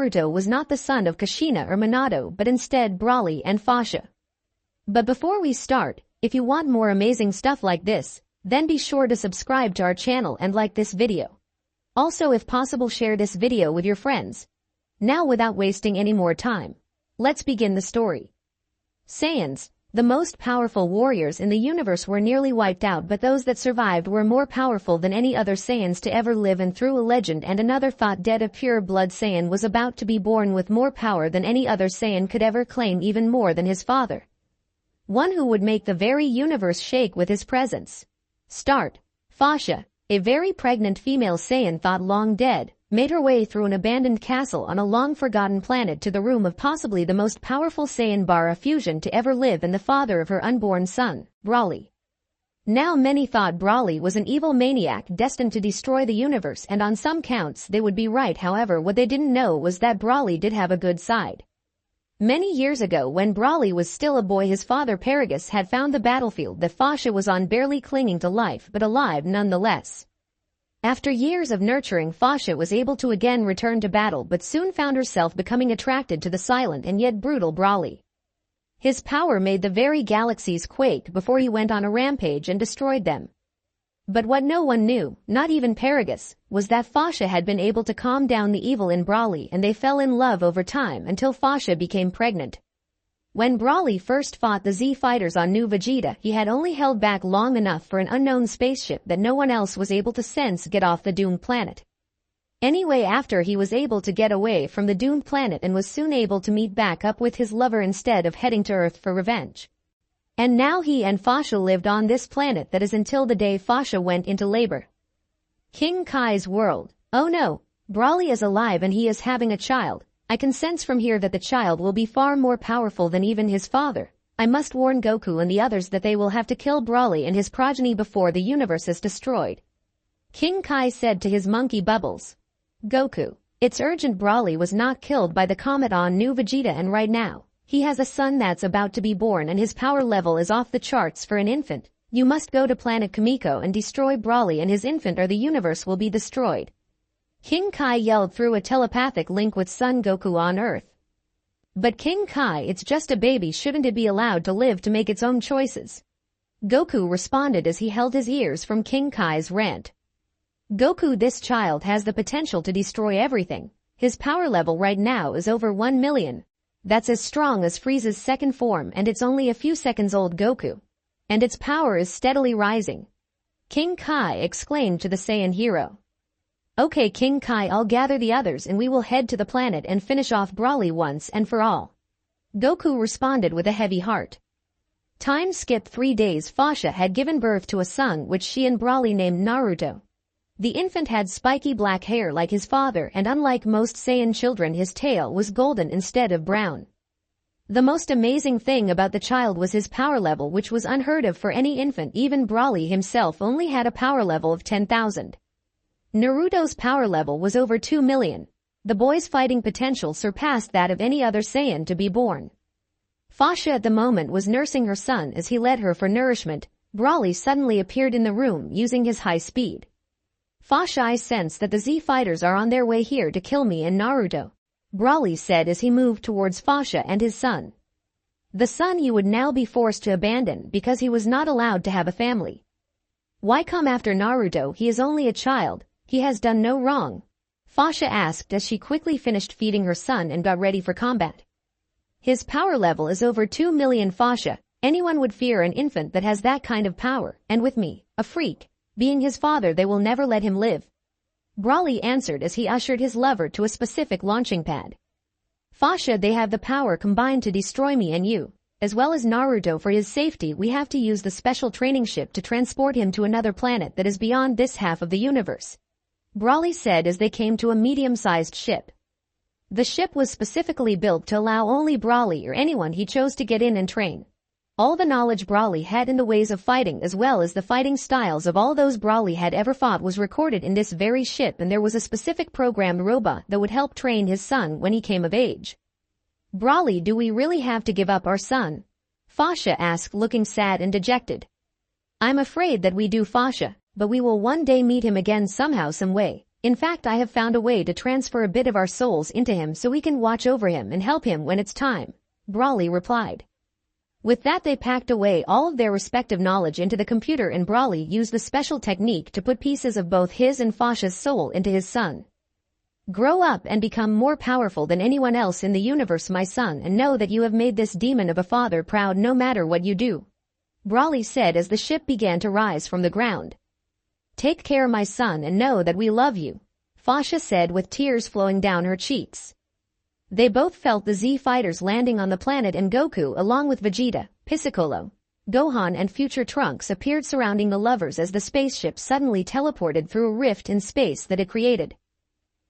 Naruto was not the son of Kushina or Minato but instead Broly and Fasha. But before we start, if you want more amazing stuff like this, then be sure to subscribe to our channel and like this video. Also, if possible, share this video with your friends. Now, without wasting any more time, let's begin the story. Saiyans, the most powerful warriors in the universe, were nearly wiped out, but those that survived were more powerful than any other Saiyans to ever live, and through a legend and another thought dead a pure blood Saiyan was about to be born with more power than any other Saiyan could ever claim, even more than his father. One who would make the very universe shake with his presence. Start. Fasha, a very pregnant female Saiyan thought long dead, made her way through an abandoned castle on a long-forgotten planet to the room of possibly the most powerful Saiyan Bara fusion to ever live and the father of her unborn son, Broly. Now many thought Broly was an evil maniac destined to destroy the universe, and on some counts they would be right. However, what they didn't know was that Broly did have a good side. Many years ago, when Broly was still a boy, his father Paragus had found the battlefield that Fasha was on, barely clinging to life but alive nonetheless. After years of nurturing, Fasha was able to again return to battle, but soon found herself becoming attracted to the silent and yet brutal Broly. His power made the very galaxies quake before he went on a rampage and destroyed them. But what no one knew, not even Paragus, was that Fasha had been able to calm down the evil in Broly, and they fell in love over time until Fasha became pregnant. When Broly first fought the Z fighters on New Vegeta, he had only held back long enough for an unknown spaceship that no one else was able to sense get off the doomed planet. Anyway, after he was able to get away from the doomed planet and was soon able to meet back up with his lover instead of heading to Earth for revenge. And now he and Fasha lived on this planet, that is until the day Fasha went into labor. King Kai's world. Oh no, Broly is alive and he is having a child. I can sense from here that the child will be far more powerful than even his father. I must warn Goku and the others that they will have to kill Broly and his progeny before the universe is destroyed. King Kai said to his monkey Bubbles. Goku, it's urgent. Broly was not killed by the comet on New Vegeta, and right now, he has a son that's about to be born and his power level is off the charts for an infant. You must go to planet Kamiko and destroy Broly and his infant, or the universe will be destroyed. King Kai yelled through a telepathic link with Son Goku on Earth. But King Kai, it's just a baby, shouldn't it be allowed to live to make its own choices? Goku responded as he held his ears from King Kai's rant. Goku, this child has the potential to destroy everything. His power level right now is over 1 million. That's as strong as Frieza's second form, and it's only a few seconds old, Goku. And its power is steadily rising. King Kai exclaimed to the Saiyan hero. Okay, King Kai, I'll gather the others and we will head to the planet and finish off Broly once and for all. Goku responded with a heavy heart. Time skipped 3 days. Fasha had given birth to a son which she and Broly named Naruto. The infant had spiky black hair like his father, and unlike most Saiyan children, his tail was golden instead of brown. The most amazing thing about the child was his power level, which was unheard of for any infant. Even Broly himself only had a power level of 10,000. Naruto's power level was over 2 million. The boy's fighting potential surpassed that of any other Saiyan to be born. Fasha at the moment was nursing her son as he led her for nourishment. Broly suddenly appeared in the room using his high speed. Fasha, I sense that the Z fighters are on their way here to kill me and Naruto, Broly said as he moved towards Fasha and his son. The son you would now be forced to abandon because he was not allowed to have a family. Why come after Naruto? He is only a child. He has done no wrong, Fasha asked as she quickly finished feeding her son and got ready for combat. His power level is over 2 million, Fasha. Anyone would fear an infant that has that kind of power, and with me, a freak, being his father, they will never let him live. Broly answered as he ushered his lover to a specific launching pad. Fasha, they have the power combined to destroy me and you, as well as Naruto. For his safety, we have to use the special training ship to transport him to another planet that is beyond this half of the universe, Broly said as they came to a medium-sized ship. The ship was specifically built to allow only Broly or anyone he chose to get in and train. All the knowledge Broly had in the ways of fighting, as well as the fighting styles of all those Broly had ever fought, was recorded in this very ship, and there was a specific programmed robot that would help train his son when he came of age. Broly, do we really have to give up our son? Fasha asked, looking sad and dejected. I'm afraid that we do, Fasha, but we will one day meet him again somehow, some way. In fact, I have found a way to transfer a bit of our souls into him so we can watch over him and help him when it's time, Brawly replied. With that they packed away all of their respective knowledge into the computer and Brawly used the special technique to put pieces of both his and Fasha's soul into his son. Grow up and become more powerful than anyone else in the universe, my son, and know that you have made this demon of a father proud no matter what you do, Brawly said as the ship began to rise from the ground. Take care, my son, and know that we love you, Fasha said with tears flowing down her cheeks. They both felt the Z fighters landing on the planet and Goku along with Vegeta, Piccolo, Gohan and future Trunks appeared surrounding the lovers as the spaceship suddenly teleported through a rift in space that it created.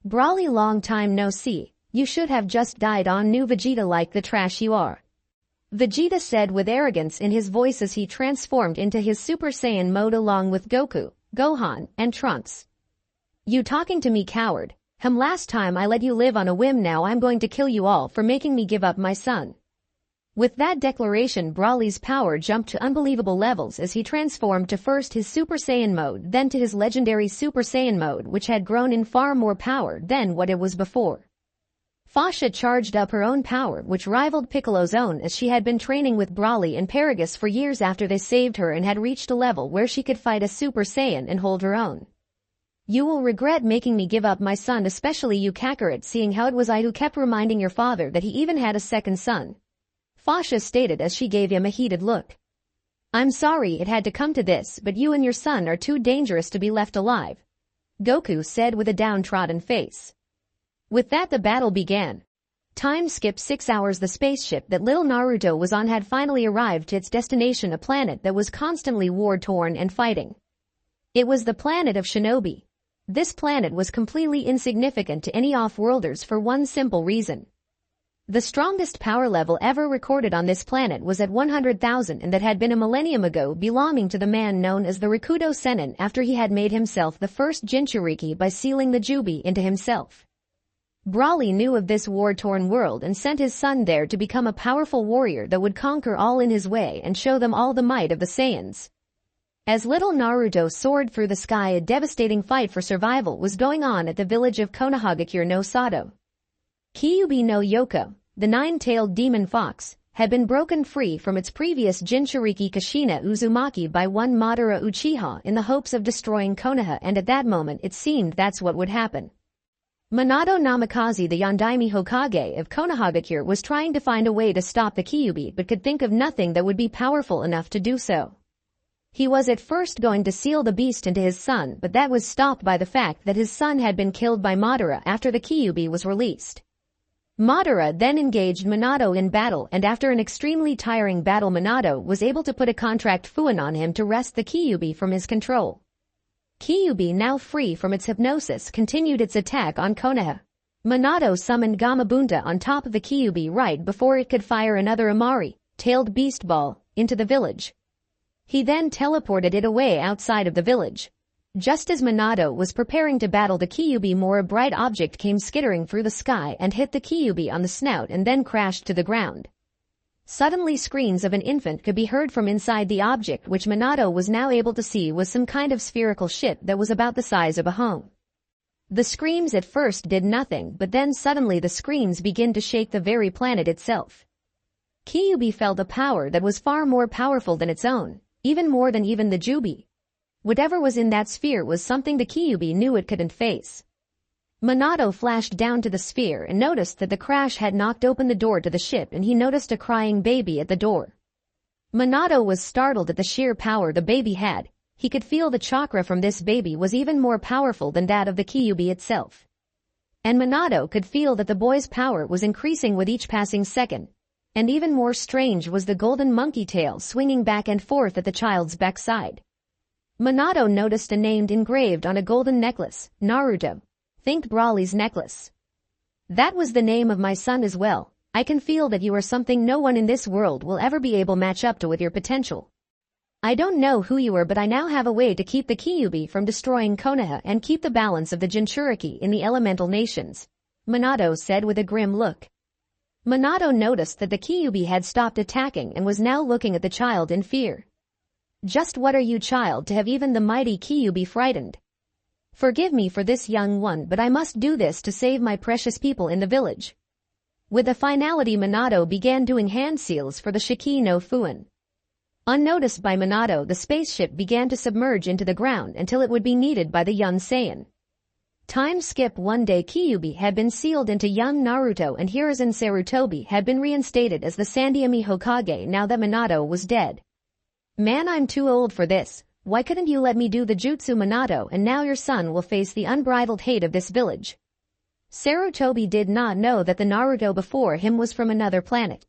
Brawly, long time no see, you should have just died on new Vegeta like the trash you are, Vegeta said with arrogance in his voice as he transformed into his Super Saiyan mode along with Goku, Gohan, and Trunks. You talking to me, coward? Last time I let you live on a whim, now I'm going to kill you all for making me give up my son. With that declaration, Brawly's power jumped to unbelievable levels as he transformed to first his Super Saiyan mode, then to his legendary Super Saiyan mode, which had grown in far more power than what it was before. Fasha charged up her own power, which rivaled Piccolo's own, as she had been training with Brawly and Paragus for years after they saved her and had reached a level where she could fight a Super Saiyan and hold her own. You will regret making me give up my son, especially you, Kakarot, seeing how it was I who kept reminding your father that he even had a second son, Fasha stated as she gave him a heated look. I'm sorry it had to come to this, but you and your son are too dangerous to be left alive, Goku said with a downtrodden face. With that the battle began. Time skipped 6 hours. The spaceship that little Naruto was on had finally arrived to its destination, a planet that was constantly war-torn and fighting. It was the planet of Shinobi. This planet was completely insignificant to any off-worlders for one simple reason. The strongest power level ever recorded on this planet was at 100,000, and that had been a millennium ago, belonging to the man known as the Rikudo Sennin after he had made himself the first Jinchuriki by sealing the Jubi into himself. Brawly knew of this war-torn world and sent his son there to become a powerful warrior that would conquer all in his way and show them all the might of the Saiyans. As little Naruto soared through the sky, a devastating fight for survival was going on at the village of Konohagakure no Sato. Kyuubi no Yoko, the nine-tailed demon fox, had been broken free from its previous Jinchuriki Kushina Uzumaki by one Madara Uchiha in the hopes of destroying Konoha, and at that moment it seemed that's what would happen. Minato Namikaze, the Yondaime Hokage of Konohagakure, was trying to find a way to stop the Kyuubi but could think of nothing that would be powerful enough to do so. He was at first going to seal the beast into his son, but that was stopped by the fact that his son had been killed by Madara after the Kyuubi was released. Madara then engaged Minato in battle, and after an extremely tiring battle Minato was able to put a contract Fuin on him to wrest the Kyuubi from his control. Kyuubi, now free from its hypnosis, continued its attack on Konoha. Minato summoned Gamabunta on top of the Kyuubi right before it could fire another Amari-tailed beast ball into the village. He then teleported it away outside of the village. Just as Minato was preparing to battle the Kyuubi more, a bright object came skittering through the sky and hit the Kyuubi on the snout and then crashed to the ground. Suddenly screams of an infant could be heard from inside the object, which Minato was now able to see was some kind of spherical ship that was about the size of a home. The screams at first did nothing, but then suddenly the screams began to shake the very planet itself. Kyuubi felt a power that was far more powerful than its own, even more than even the Jubi. Whatever was in that sphere was something the Kyuubi knew it couldn't face. Minato flashed down to the sphere and noticed that the crash had knocked open the door to the ship, and he noticed a crying baby at the door. Minato was startled at the sheer power the baby had. He could feel the chakra from this baby was even more powerful than that of the Kyuubi itself. And Minato could feel that the boy's power was increasing with each passing second. And even more strange was the golden monkey tail swinging back and forth at the child's backside. Minato noticed a name engraved on a golden necklace, Naruto. Think Brawly's necklace. That was the name of my son as well. I can feel that you are something no one in this world will ever be able to match up to with your potential. I don't know who you are, but I now have a way to keep the Kyuubi from destroying Konoha and keep the balance of the Jinchuriki in the elemental nations, Minato said with a grim look. Minato noticed that the Kyuubi had stopped attacking and was now looking at the child in fear. Just what are you, child, to have even the mighty Kyuubi frightened? Forgive me for this, young one, but I must do this to save my precious people in the village. With a finality, Minato began doing hand seals for the Shiki no Fuin. Unnoticed by Minato, the spaceship began to submerge into the ground until it would be needed by the young Saiyan. Time skip. One day, Kyuubi had been sealed into young Naruto and Hiruzen Sarutobi had been reinstated as the Sandaime Hokage now that Minato was dead. Man, I'm too old for this. Why couldn't you let me do the jutsu, Minato, and now your son will face the unbridled hate of this village. Sarutobi did not know that the Naruto before him was from another planet.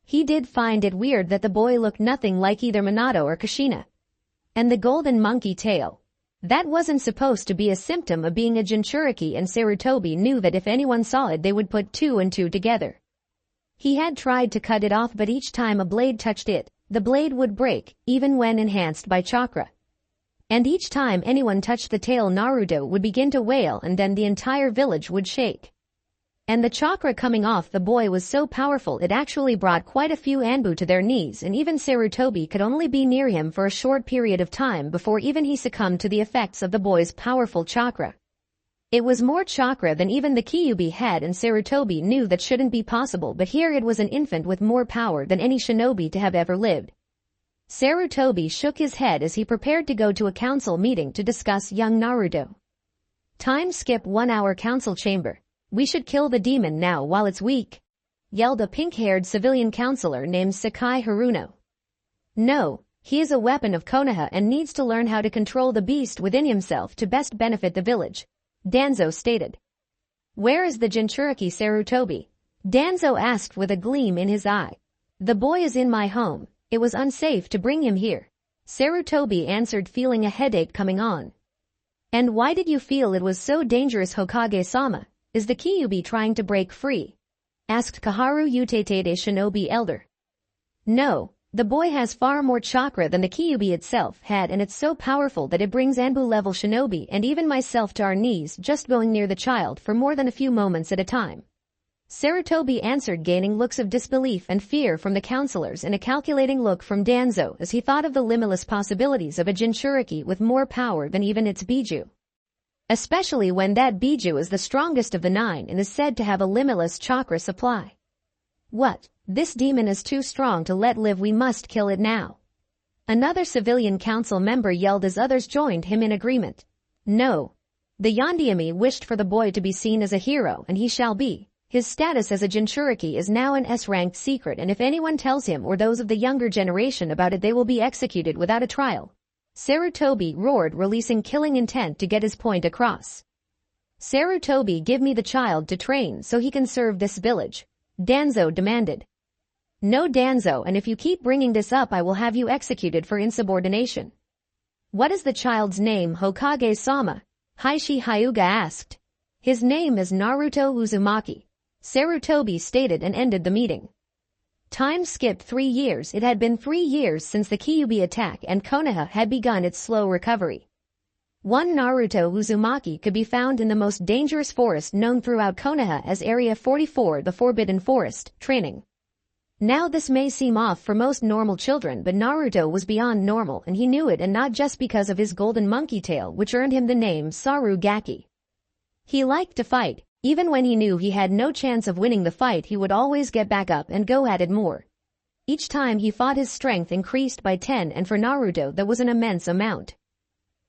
He did find it weird that the boy looked nothing like either Minato or Kushina. And the golden monkey tail. That wasn't supposed to be a symptom of being a Jinchuriki, and Sarutobi knew that if anyone saw it they would put two and two together. He had tried to cut it off, but each time a blade touched it, the blade would break, even when enhanced by chakra. And each time anyone touched the tail, Naruto would begin to wail and then the entire village would shake. And the chakra coming off the boy was so powerful it actually brought quite a few Anbu to their knees, and even Sarutobi could only be near him for a short period of time before even he succumbed to the effects of the boy's powerful chakra. It was more chakra than even the Kyuubi had, and Sarutobi knew that shouldn't be possible, but here it was an infant with more power than any shinobi to have ever lived. Sarutobi shook his head as he prepared to go to a council meeting to discuss young Naruto. Time skip. 1 hour. Council chamber. We should kill the demon now while it's weak, yelled a pink-haired civilian counselor named Sakai Haruno. No, he is a weapon of Konoha and needs to learn how to control the beast within himself to best benefit the village, Danzo stated. Where is the Jinchuriki, Sarutobi? Danzo asked with a gleam in his eye. The boy is in my home. It was unsafe to bring him here, Sarutobi answered, feeling a headache coming on. And why did you feel it was so dangerous, Hokage-sama? Is the Kyuubi trying to break free? Asked Kaharu Utetade Shinobi Elder. No, the boy has far more chakra than the Kyuubi itself had, and it's so powerful that it brings Anbu-level shinobi and even myself to our knees just going near the child for more than a few moments at a time. Sarutobi answered, gaining looks of disbelief and fear from the counselors and a calculating look from Danzo as he thought of the limitless possibilities of a Jinchuriki with more power than even its Biju. Especially when that Biju is the strongest of the 9 and is said to have a limitless chakra supply. What? This demon is too strong to let live. We must kill it now. Another civilian council member yelled as others joined him in agreement. No. The Yondaime wished for the boy to be seen as a hero, and he shall be. His status as a Jinchuriki is now an S-ranked secret, and if anyone tells him or those of the younger generation about it, they will be executed without a trial. Sarutobi roared, releasing killing intent to get his point across. Sarutobi, give me the child to train so he can serve this village, Danzo demanded. No, Danzo, and if you keep bringing this up I will have you executed for insubordination. What is the child's name, Hokage-sama? Heishi Hyuga asked. His name is Naruto Uzumaki, Sarutobi stated and ended the meeting. Time skipped 3 years. It had been 3 years since the Kyuubi attack and Konoha had begun its slow recovery. One Naruto Uzumaki could be found in the most dangerous forest known throughout Konoha as Area 44, the Forbidden Forest, training. Now this may seem off for most normal children, but Naruto was beyond normal and he knew it, and not just because of his golden monkey tail which earned him the name Sarugaki. He liked to fight. Even when he knew he had no chance of winning the fight, he would always get back up and go at it more. Each time he fought his strength increased by 10, and for Naruto that was an immense amount.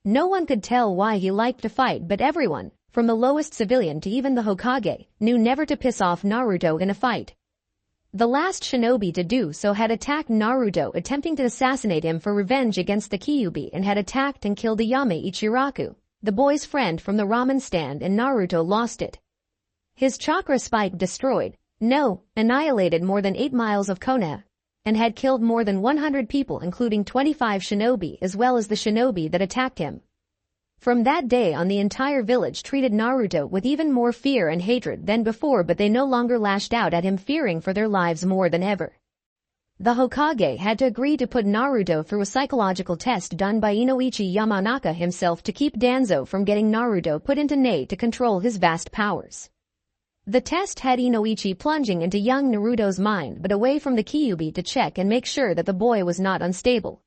No one could tell why he liked to fight, but everyone, from the lowest civilian to even the Hokage, knew never to piss off Naruto in a fight. The last shinobi to do so had attacked Naruto, attempting to assassinate him for revenge against the Kyuubi, and had attacked and killed Ayame Ichiraku, the boy's friend from the ramen stand, and Naruto lost it. His chakra spike annihilated more than 8 miles of Konoha, and had killed more than 100 people including 25 shinobi as well as the shinobi that attacked him. From that day on, the entire village treated Naruto with even more fear and hatred than before, but they no longer lashed out at him, fearing for their lives more than ever. The Hokage had to agree to put Naruto through a psychological test done by Inoichi Yamanaka himself to keep Danzo from getting Naruto put into Nei to control his vast powers. The test had Inoichi plunging into young Naruto's mind but away from the Kyuubi to check and make sure that the boy was not unstable.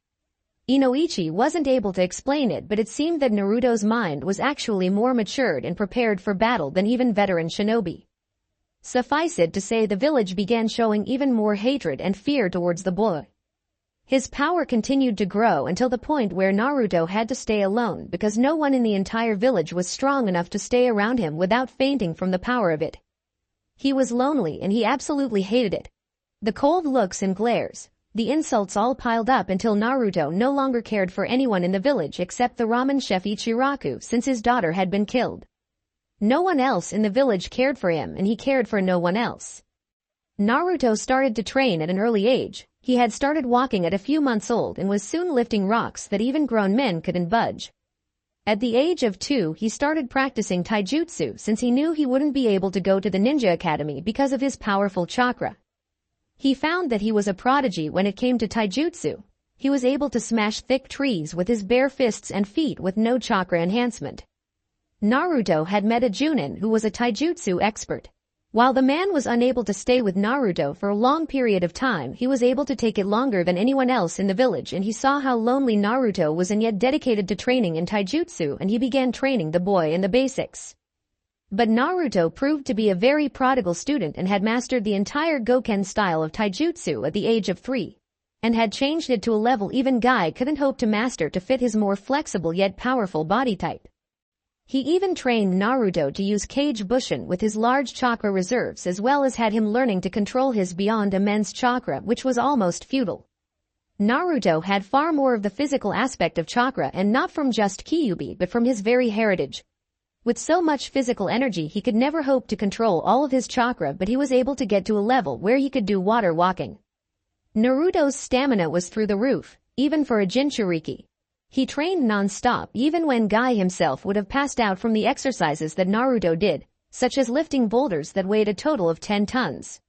Inoichi wasn't able to explain it, but it seemed that Naruto's mind was actually more matured and prepared for battle than even veteran shinobi. Suffice it to say, the village began showing even more hatred and fear towards the boy. His power continued to grow until the point where Naruto had to stay alone because no one in the entire village was strong enough to stay around him without fainting from the power of it. He was lonely and he absolutely hated it. The cold looks and glares, the insults all piled up until Naruto no longer cared for anyone in the village except the ramen chef Ichiraku since his daughter had been killed. No one else in the village cared for him and he cared for no one else. Naruto started to train at an early age. He had started walking at a few months old and was soon lifting rocks that even grown men couldn't budge. At the age of 2, he started practicing taijutsu since he knew he wouldn't be able to go to the ninja academy because of his powerful chakra. He found that he was a prodigy when it came to taijutsu. He was able to smash thick trees with his bare fists and feet with no chakra enhancement. Naruto had met a Junin who was a taijutsu expert. While the man was unable to stay with Naruto for a long period of time, he was able to take it longer than anyone else in the village, and he saw how lonely Naruto was and yet dedicated to training in taijutsu, and he began training the boy in the basics. But Naruto proved to be a very prodigal student and had mastered the entire Goken style of taijutsu at the age of 3, and had changed it to a level even Guy couldn't hope to master to fit his more flexible yet powerful body type. He even trained Naruto to use Kage Bushin with his large chakra reserves, as well as had him learning to control his beyond immense chakra, which was almost futile. Naruto had far more of the physical aspect of chakra, and not from just Kyuubi but from his very heritage. With so much physical energy he could never hope to control all of his chakra, but he was able to get to a level where he could do water walking. Naruto's stamina was through the roof, even for a Jinchuriki. He trained non-stop even when Guy himself would have passed out from the exercises that Naruto did, such as lifting boulders that weighed a total of 10 tons.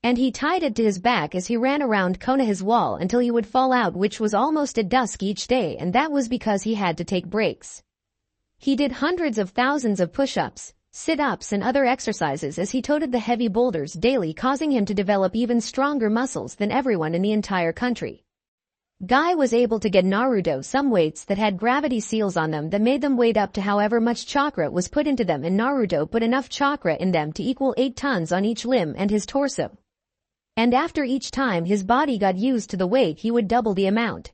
And he tied it to his back as he ran around Konoha's wall until he would fall out, which was almost at dusk each day, and that was because he had to take breaks. He did hundreds of thousands of push-ups, sit-ups and other exercises as he toted the heavy boulders daily, causing him to develop even stronger muscles than everyone in the entire country. Guy was able to get Naruto some weights that had gravity seals on them that made them weighed up to however much chakra was put into them, and Naruto put enough chakra in them to equal 8 tons on each limb and his torso. And after each time his body got used to the weight, he would double the amount.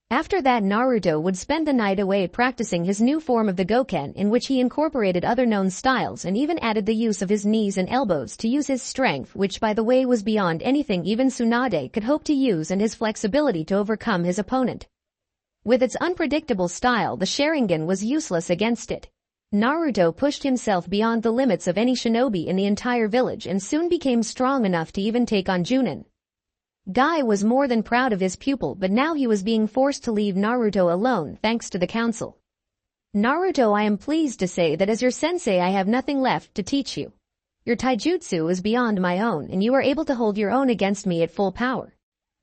After that, Naruto would spend the night away practicing his new form of the Goken, in which he incorporated other known styles and even added the use of his knees and elbows to use his strength, which by the way was beyond anything even Tsunade could hope to use, and his flexibility to overcome his opponent. With its unpredictable style, the Sharingan was useless against it. Naruto pushed himself beyond the limits of any shinobi in the entire village and soon became strong enough to even take on Junin. Guy was more than proud of his pupil, but now he was being forced to leave Naruto alone thanks to the council. Naruto, I am pleased to say that as your sensei I have nothing left to teach you. Your taijutsu is beyond my own and you are able to hold your own against me at full power.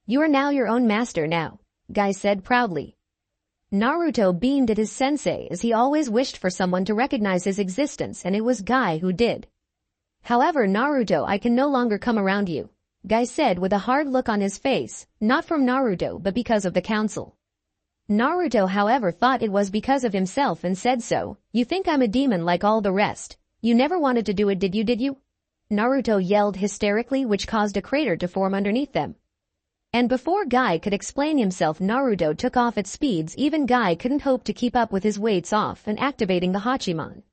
You are now your own master now, Guy said proudly. Naruto beamed at his sensei as he always wished for someone to recognize his existence, and it was Guy who did. However, Naruto, I can no longer come around you, Guy said with a hard look on his face, not from Naruto but because of the council. Naruto, however, thought it was because of himself and said, so, you think I'm a demon like all the rest? You never wanted to do it, did you? Naruto yelled hysterically, which caused a crater to form underneath them. And before Guy could explain himself, Naruto took off at speeds even Guy couldn't hope to keep up with his weights off and activating the Hachiman.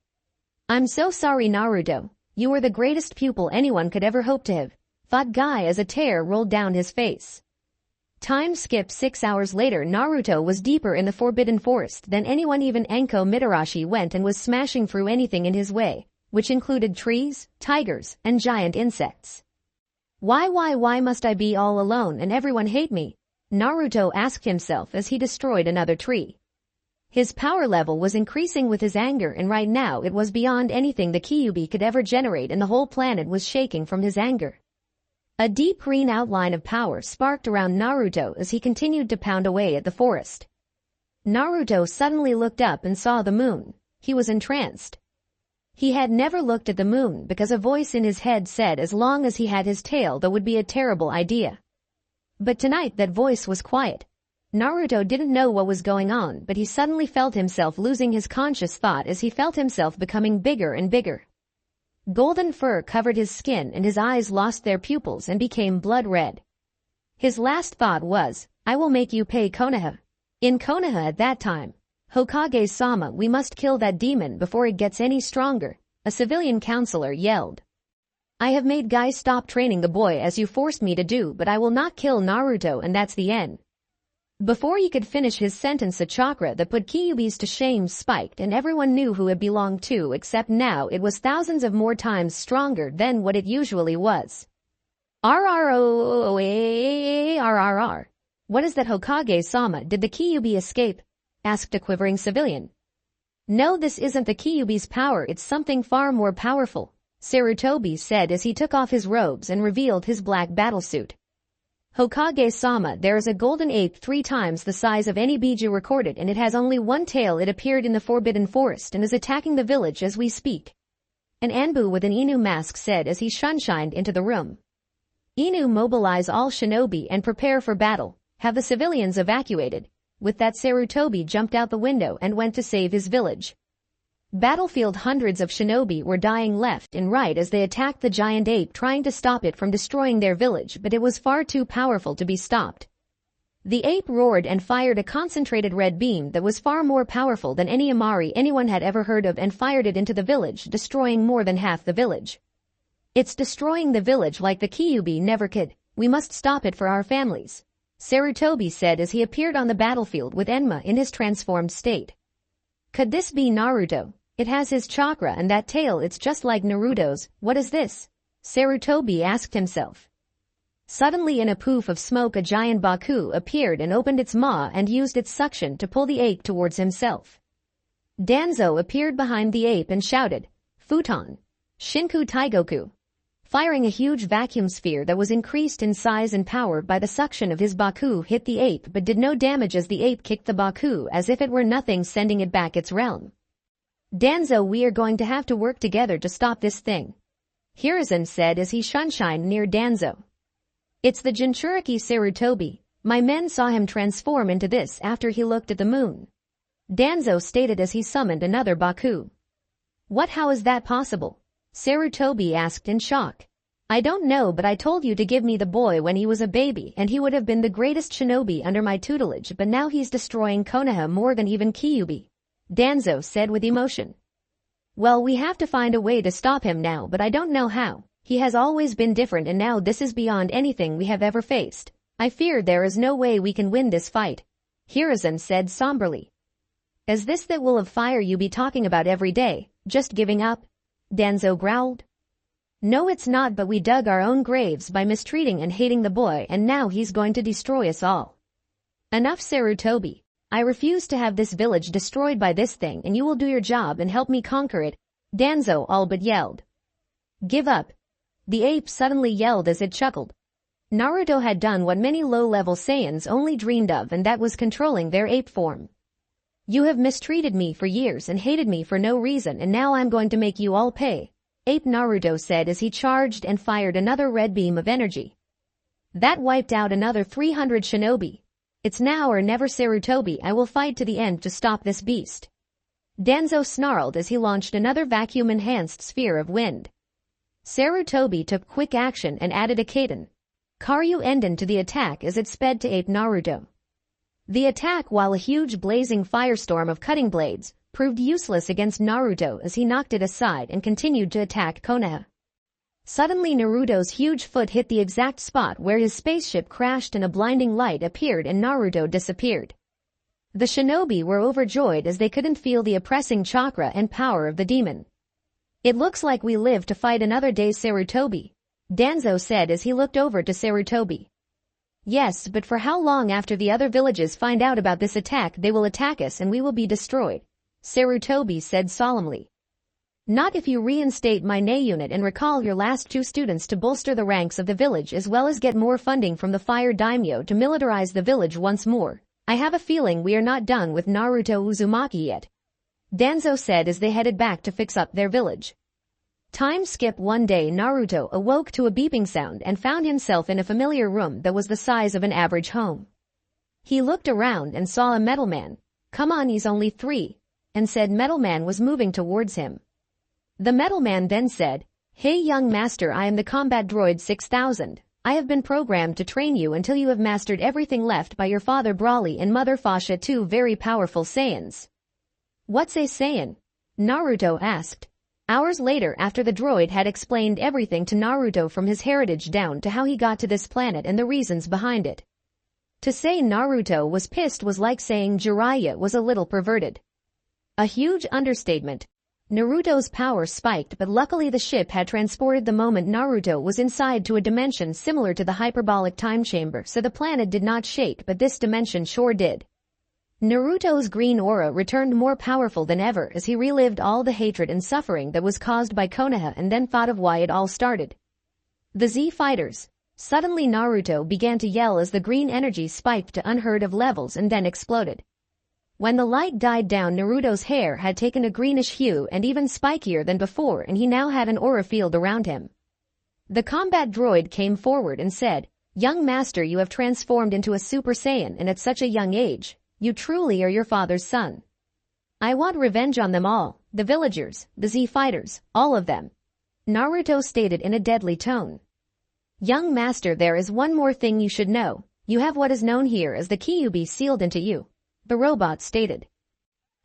I'm so sorry, Naruto. You were the greatest pupil anyone could ever hope to have, thought Guy as a tear rolled down his face. Time skipped 6 hours later. Naruto was deeper in the Forbidden Forest than anyone. Even Enko Mitarashi went and was smashing through anything in his way, which included trees, tigers, and giant insects. Why must I be all alone and everyone hate me? Naruto asked himself as he destroyed another tree. His power level was increasing with his anger, and right now it was beyond anything the Kyuubi could ever generate, and the whole planet was shaking from his anger. A deep green outline of power sparked around Naruto as he continued to pound away at the forest. Naruto suddenly looked up and saw the moon. He was entranced. He had never looked at the moon because a voice in his head said as long as he had his tail that would be a terrible idea. But tonight that voice was quiet. Naruto didn't know what was going on, but he suddenly felt himself losing his conscious thought as he felt himself becoming bigger and bigger. Golden fur covered his skin and his eyes lost their pupils and became blood red. His last thought was, I will make you pay Konoha. In Konoha at that time, Hokage-sama, we must kill that demon before it gets any stronger, a civilian counselor yelled. I have made guys stop training the boy as you forced me to do, but I will not kill Naruto, and that's the end. Before he could finish his sentence, a chakra that put Kyuubi's to shame spiked and everyone knew who it belonged to, except now it was thousands of more times stronger than what it usually was. RRR. What is that, Hokage-sama? Did the Kyuubi escape? Asked a quivering civilian. No, this isn't the Kyuubi's power, it's something far more powerful, Sarutobi said as he took off his robes and revealed his black battlesuit. Hokage-sama, there is a golden ape 3 times the size of any biju recorded and it has only one tail. It appeared in the Forbidden Forest and is attacking the village as we speak. An Anbu with an Inu mask said as he shunshined into the room. Inu, mobilize all shinobi and prepare for battle. Have the civilians evacuated. With that, Sarutobi jumped out the window and went to save his village. Battlefield, hundreds of shinobi were dying left and right as they attacked the giant ape, trying to stop it from destroying their village, but it was far too powerful to be stopped. The ape roared and fired a concentrated red beam that was far more powerful than any Amari anyone had ever heard of and fired it into the village, destroying more than half the village. It's destroying the village like the Kyuubi never could. We must stop it for our families, Sarutobi said as he appeared on the battlefield with Enma in his transformed state. Could this be Naruto? It has his chakra and that tail, it's just like Naruto's. What is this? Sarutobi asked himself. Suddenly, in a poof of smoke, a giant Baku appeared and opened its maw and used its suction to pull the ape towards himself. Danzo appeared behind the ape and shouted, Futon! Shinku Taigoku! Firing a huge vacuum sphere that was increased in size and power by the suction of his Baku hit the ape but did no damage as the ape kicked the Baku as if it were nothing, sending it back its realm. Danzo, we are going to have to work together to stop this thing, Hiruzen said as he shunshined near Danzo. It's the Jinchuriki, Sarutobi. My men saw him transform into this after he looked at the moon, Danzo stated as he summoned another Baku. What, how is that possible? Sarutobi asked in shock. I don't know, but I told you to give me the boy when he was a baby and he would have been the greatest shinobi under my tutelage, but now he's destroying Konoha more than even Kyuubi, Danzo said with emotion. Well, we have to find a way to stop him now, but I don't know how. He has always been different and now this is beyond anything we have ever faced. I fear there is no way we can win this fight, Hiruzen said somberly. Is this that will of fire you be talking about every day? Just giving up? Danzo growled. No, it's not, but we dug our own graves by mistreating and hating the boy and now he's going to destroy us all. Enough, Sarutobi. I refuse to have this village destroyed by this thing and you will do your job and help me conquer it, Danzo all but yelled. Give up. The ape suddenly yelled as it chuckled. Naruto had done what many low-level Saiyans only dreamed of, and that was controlling their ape form. You have mistreated me for years and hated me for no reason and now I'm going to make you all pay, Ape Naruto said as he charged and fired another red beam of energy. That wiped out another 300 shinobi. It's now or never, Sarutobi. I will fight to the end to stop this beast. Danzo snarled as he launched another vacuum-enhanced sphere of wind. Sarutobi took quick action and added a Kaden Karyu Enden to the attack as it sped to ape Naruto. The attack, while a huge blazing firestorm of cutting blades, proved useless against Naruto as he knocked it aside and continued to attack Konoha. Suddenly Naruto's huge foot hit the exact spot where his spaceship crashed and a blinding light appeared and Naruto disappeared. The shinobi were overjoyed as they couldn't feel the oppressing chakra and power of the demon. It looks like we live to fight another day, Sarutobi, Danzo said as he looked over to Sarutobi. Yes, but for how long? After the other villages find out about this attack, they will attack us and we will be destroyed, Sarutobi said solemnly. Not if you reinstate my NA unit and recall your last 2 students to bolster the ranks of the village as well as get more funding from the Fire Daimyo to militarize the village once more. I have a feeling we are not done with Naruto Uzumaki yet, Danzo said as they headed back to fix up their village. Time skip. One day Naruto awoke to a beeping sound and found himself in a familiar room that was the size of an average home. He looked around and saw a metal man. "Come on, he's only 3, and said metal man was moving towards him. The metal man then said, "Hey young master, I am the combat droid 6000. I have been programmed to train you until you have mastered everything left by your father Broly and mother Fasha, 2 very powerful Saiyans." "What's a Saiyan?" Naruto asked. Hours later, after the droid had explained everything to Naruto from his heritage down to how he got to this planet and the reasons behind it. To say Naruto was pissed was like saying Jiraiya was a little perverted. A huge understatement. Naruto's power spiked, but luckily the ship had transported the moment Naruto was inside to a dimension similar to the hyperbolic time chamber, so the planet did not shake, but this dimension sure did. Naruto's green aura returned more powerful than ever as he relived all the hatred and suffering that was caused by Konoha and then thought of why it all started. The Z fighters. Suddenly Naruto began to yell as the green energy spiked to unheard of levels and then exploded. When the light died down, Naruto's hair had taken a greenish hue and even spikier than before, and he now had an aura field around him. The combat droid came forward and said, "Young master, you have transformed into a Super Saiyan, and at such a young age, you truly are your father's son. I want revenge on them all, the villagers, the Z fighters, all of them," Naruto stated in a deadly tone. "Young master, there is one more thing you should know. You have what is known here as the Kyuubi sealed into you," the robot stated.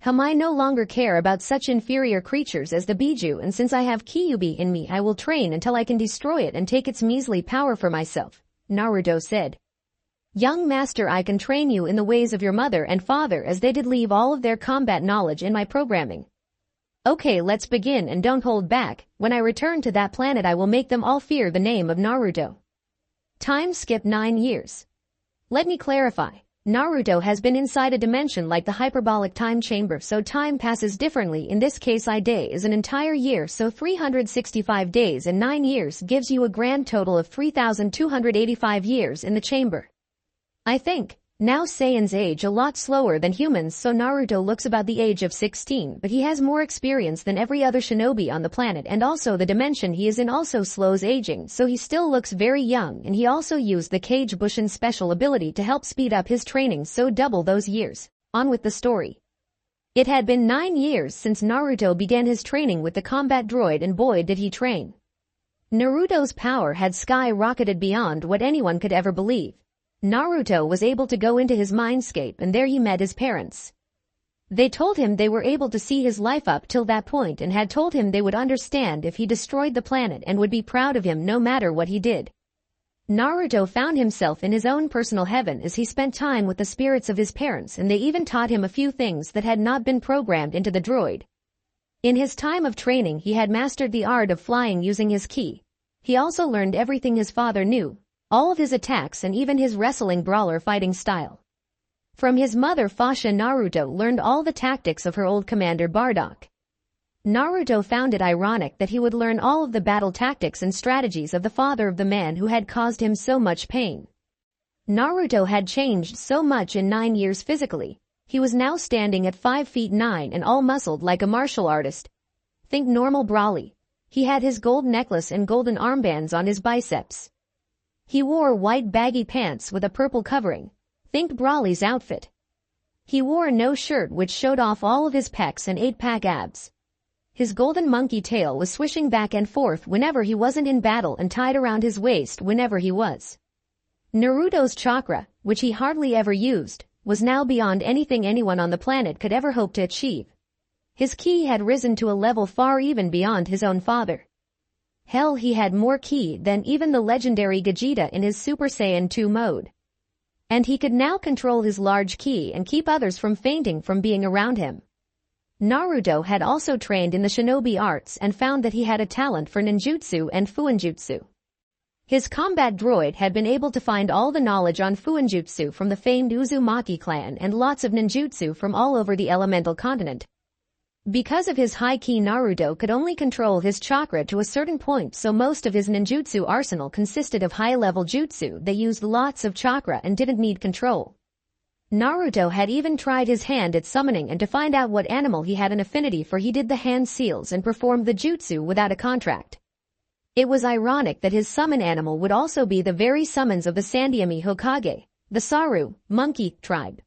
"I no longer care about such inferior creatures as the Biju, and since I have Kyuubi in me, I will train until I can destroy it and take its measly power for myself," Naruto said. "Young master, I can train you in the ways of your mother and father, as they did leave all of their combat knowledge in my programming. Okay, let's begin and don't hold back. When I return to that planet, I will make them all fear the name of Naruto." Time skip 9 years. Let me clarify. Naruto has been inside a dimension like the hyperbolic time chamber, so time passes differently. In this case, a day is an entire year, so 365 days and 9 years gives you a grand total of 3,285 years in the chamber. I think. Now Saiyans age a lot slower than humans, so Naruto looks about the age of 16, but he has more experience than every other shinobi on the planet, and also the dimension he is in also slows aging, so he still looks very young, and he also used the Kage Bushin special ability to help speed up his training, so double those years. On with the story. It had been 9 years since Naruto began his training with the combat droid, and boy did he train. Naruto's power had skyrocketed beyond what anyone could ever believe. Naruto was able to go into his mindscape, and there he met his parents. They told him they were able to see his life up till that point and had told him they would understand if he destroyed the planet and would be proud of him no matter what he did. Naruto found himself in his own personal heaven as he spent time with the spirits of his parents, and they even taught him a few things that had not been programmed into the droid. In his time of training, he had mastered the art of flying using his ki. He also learned everything his father knew. All of his attacks and even his wrestling brawler fighting style. From his mother Fasha, Naruto learned all the tactics of her old commander Bardock. Naruto found it ironic that he would learn all of the battle tactics and strategies of the father of the man who had caused him so much pain. Naruto had changed so much in 9 years physically. He was now standing at 5 feet 9 and all muscled like a martial artist. Think normal Broly. He had his gold necklace and golden armbands on his biceps. He wore white baggy pants with a purple covering. Think Broly's outfit. He wore no shirt, which showed off all of his pecs and 8-pack abs. His golden monkey tail was swishing back and forth whenever he wasn't in battle and tied around his waist whenever he was. Naruto's chakra, which he hardly ever used, was now beyond anything anyone on the planet could ever hope to achieve. His ki had risen to a level far even beyond his own father. Hell, he had more ki than even the legendary Gogeta in his Super Saiyan 2 mode. And he could now control his large ki and keep others from fainting from being around him. Naruto had also trained in the shinobi arts and found that he had a talent for ninjutsu and fuinjutsu. His combat droid had been able to find all the knowledge on fuinjutsu from the famed Uzumaki clan and lots of ninjutsu from all over the elemental continent. Because of his high ki, Naruto could only control his chakra to a certain point, so most of his ninjutsu arsenal consisted of high-level jutsu that used lots of chakra and didn't need control. Naruto had even tried his hand at summoning, and to find out what animal he had an affinity for, he did the hand seals and performed the jutsu without a contract. It was ironic that his summon animal would also be the very summons of the Sandyami Hokage. the Saru, monkey, tribe.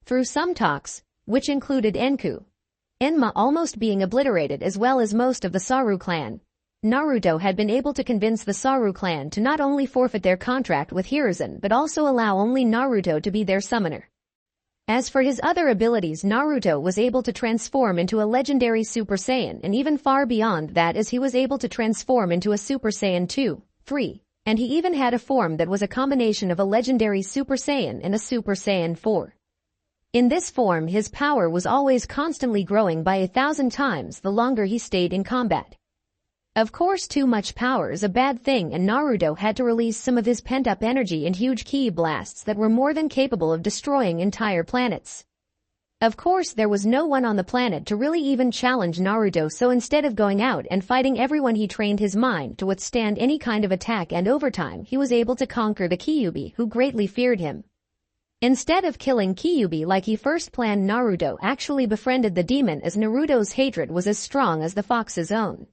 Through some talks, which included Enma almost being obliterated as well as most of the Saru clan, Naruto had been able to convince the Saru clan to not only forfeit their contract with Hiruzen but also allow only Naruto to be their summoner. As for his other abilities, Naruto was able to transform into a legendary Super Saiyan and even far beyond that, as he was able to transform into a Super Saiyan 2, 3, and he even had a form that was a combination of a legendary Super Saiyan and a Super Saiyan 4. In this form, his power was always constantly growing by 1,000 times the longer he stayed in combat. Of course, too much power is a bad thing, and Naruto had to release some of his pent-up energy in huge ki blasts that were more than capable of destroying entire planets. Of course, there was no one on the planet to really even challenge Naruto, so instead of going out and fighting everyone, he trained his mind to withstand any kind of attack, and over time he was able to conquer the Kyuubi, who greatly feared him. Instead of killing Kyuubi like he first planned, Naruto actually befriended the demon, as Naruto's hatred was as strong as the fox's own.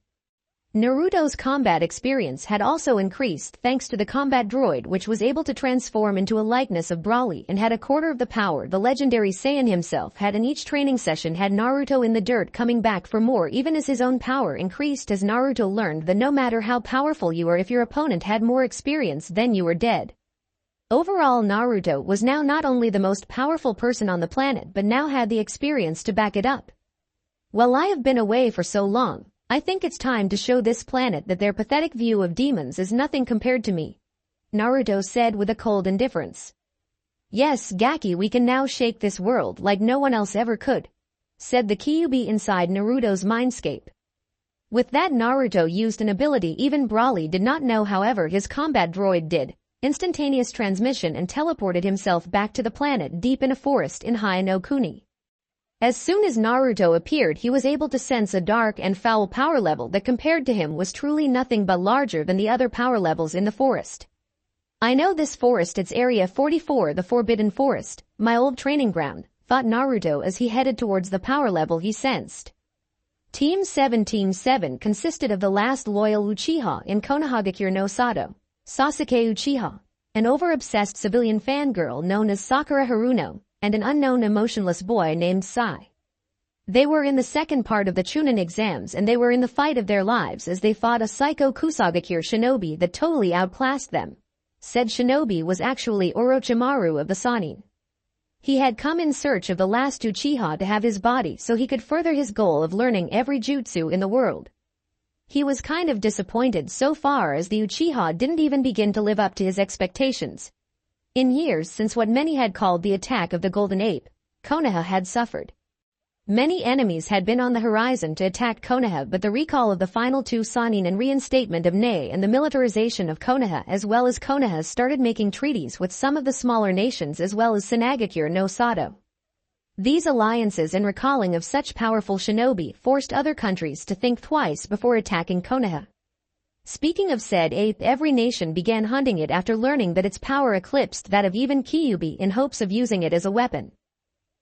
Naruto's combat experience had also increased thanks to the combat droid, which was able to transform into a likeness of Broly and had a quarter of the power the legendary Saiyan himself had. In each training session had Naruto in the dirt, coming back for more, even as his own power increased, as Naruto learned that no matter how powerful you are, if your opponent had more experience, then you were dead. Overall, Naruto was now not only the most powerful person on the planet but now had the experience to back it up. While I have been away for so long, I think it's time to show this planet that their pathetic view of demons is nothing compared to me, Naruto said with a cold indifference. Yes, Gaki, we can now shake this world like no one else ever could, said the Kyuubi inside Naruto's mindscape. With that, Naruto used an ability even Broly did not know, however his combat droid did, instantaneous transmission, and teleported himself back to the planet deep in a forest in High no Kuni. As soon as Naruto appeared, he was able to sense a dark and foul power level that compared to him was truly nothing but larger than the other power levels in the forest. I know this forest, it's Area 44, the Forbidden Forest, my old training ground, thought Naruto as he headed towards the power level he sensed. Team 17-7 consisted of the last loyal Uchiha in Konohagakure no Sado, Sasuke Uchiha, an over-obsessed civilian fangirl known as Sakura Haruno, and an unknown emotionless boy named Sai. They were in the second part of the Chunin exams, and they were in the fight of their lives as they fought a psycho Kusagakure shinobi that totally outclassed them. Said shinobi was actually Orochimaru of the Sannin. He had come in search of the last Uchiha to have his body so he could further his goal of learning every jutsu in the world. He was kind of disappointed so far as the Uchiha didn't even begin to live up to his expectations. In years since what many had called the attack of the Golden Ape, Konoha had suffered. Many enemies had been on the horizon to attack Konoha, but the recall of the final two Sannin and reinstatement of Nei and the militarization of Konoha, as well as Konoha started making treaties with some of the smaller nations as well as Sinagakure no Sado. These alliances and recalling of such powerful shinobi forced other countries to think twice before attacking Konoha. Speaking of said ape, every nation began hunting it after learning that its power eclipsed that of even Kyuubi, in hopes of using it as a weapon.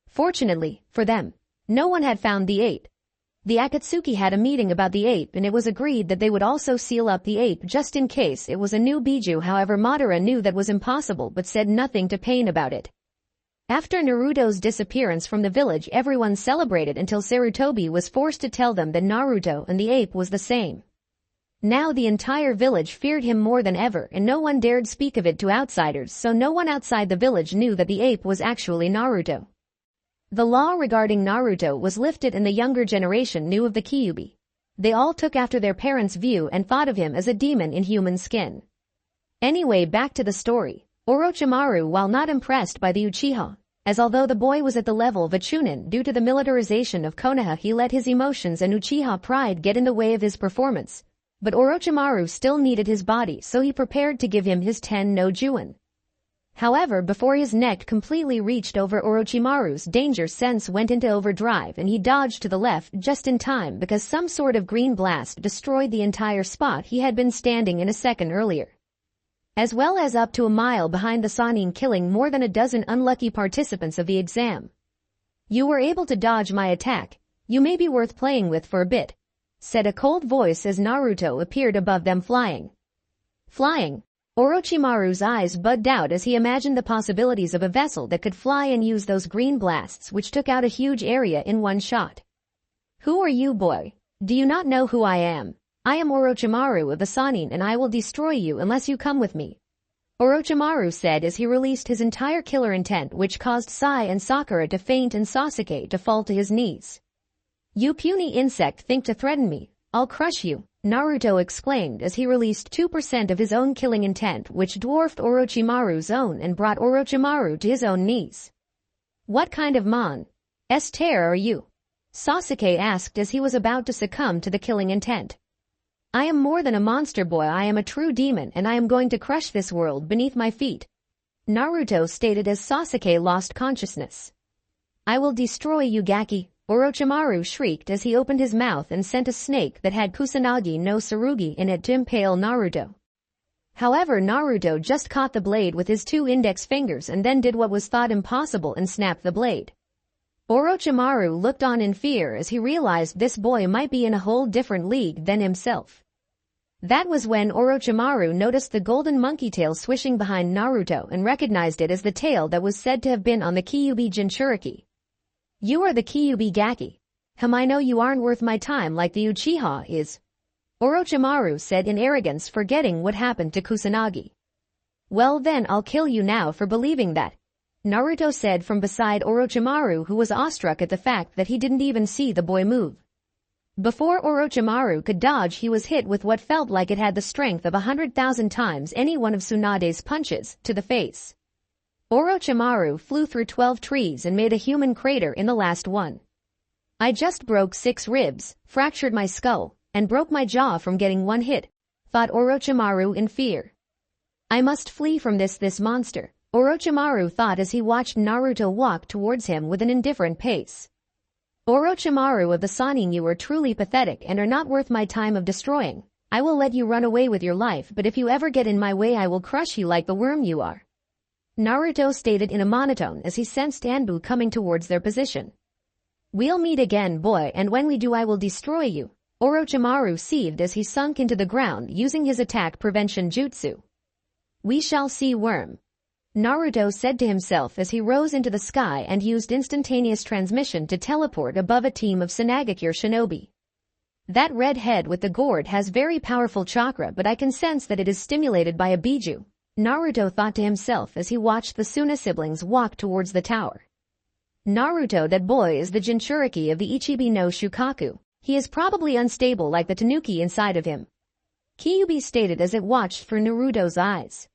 Fortunately for them, no one had found the ape. The Akatsuki had a meeting about the ape, and it was agreed that they would also seal up the ape just in case it was a new Biju. However, Madara knew that was impossible but said nothing to Pain about it. After Naruto's disappearance from the village, everyone celebrated until Sarutobi was forced to tell them that Naruto and the ape was the same. Now the entire village feared him more than ever, and no one dared speak of it to outsiders, so no one outside the village knew that the ape was actually Naruto. The law regarding Naruto was lifted, and the younger generation knew of the Kyuubi. They all took after their parents' view and thought of him as a demon in human skin. Anyway, back to the story. Orochimaru, while not impressed by the Uchiha, as although the boy was at the level of a Chunin due to the militarization of Konoha, he let his emotions and Uchiha pride get in the way of his performance. But Orochimaru still needed his body, so he prepared to give him his 10 no Juin. However, before his neck completely reached over, Orochimaru's danger sense went into overdrive and he dodged to the left just in time because some sort of green blast destroyed the entire spot he had been standing in a second earlier, as well as up to a mile behind the Sannin, killing more than a dozen unlucky participants of the exam. You were able to dodge my attack. You may be worth playing with for a bit, said a cold voice as Naruto appeared above them flying. Flying? Orochimaru's eyes bugged out as he imagined the possibilities of a vessel that could fly and use those green blasts which took out a huge area in one shot. Who are you, boy? Do you not know who I am? I am Orochimaru of the Sannin, and I will destroy you unless you come with me. Orochimaru said as he released his entire killer intent, which caused Sai and Sakura to faint and Sasuke to fall to his knees. You puny insect think to threaten me. I'll crush you, Naruto exclaimed as he released 2% of his own killing intent, which dwarfed Orochimaru's own and brought Orochimaru to his own knees. What kind of monster are you? Sasuke asked as he was about to succumb to the killing intent. I am more than a monster, boy. I am a true demon, and I am going to crush this world beneath my feet, Naruto stated as Sasuke lost consciousness. I will destroy you, Gaki, Orochimaru shrieked as he opened his mouth and sent a snake that had Kusanagi no Tsurugi in it to impale Naruto. However, Naruto just caught the blade with his 2 index fingers and then did what was thought impossible and snapped the blade. Orochimaru looked on in fear as he realized this boy might be in a whole different league than himself. That was when Orochimaru noticed the golden monkey tail swishing behind Naruto and recognized it as the tail that was said to have been on the Kyuubi Jinchuriki. You are the Kyuubi Gaki. I know you aren't worth my time like the Uchiha is, Orochimaru said in arrogance, forgetting what happened to Kusanagi. Well then, I'll kill you now for believing that, Naruto said from beside Orochimaru, who was awestruck at the fact that he didn't even see the boy move. Before Orochimaru could dodge, he was hit with what felt like it had the strength of 100,000 times any one of Tsunade's punches to the face. Orochimaru flew through 12 trees and made a human crater in the last one. I just broke 6 ribs, fractured my skull, and broke my jaw from getting one hit, thought Orochimaru in fear. I must flee from this monster, Orochimaru thought as he watched Naruto walk towards him with an indifferent pace. Orochimaru of the Sannin, you are truly pathetic and are not worth my time of destroying. I will let you run away with your life, but if you ever get in my way I will crush you like the worm you are, Naruto stated in a monotone as he sensed Anbu coming towards their position. We'll meet again, boy, and when we do I will destroy you, Orochimaru seethed as he sunk into the ground using his attack prevention jutsu. We shall see, worm, Naruto said to himself as he rose into the sky and used instantaneous transmission to teleport above a team of Tsunagakure shinobi. That red head with the gourd has very powerful chakra, but I can sense that it is stimulated by a biju, Naruto thought to himself as he watched the Suna siblings walk towards the tower. Naruto, that boy is the Jinchuriki of the Ichibi no Shukaku. He is probably unstable like the Tanuki inside of him, Kyuubi stated as it watched for Naruto's eyes.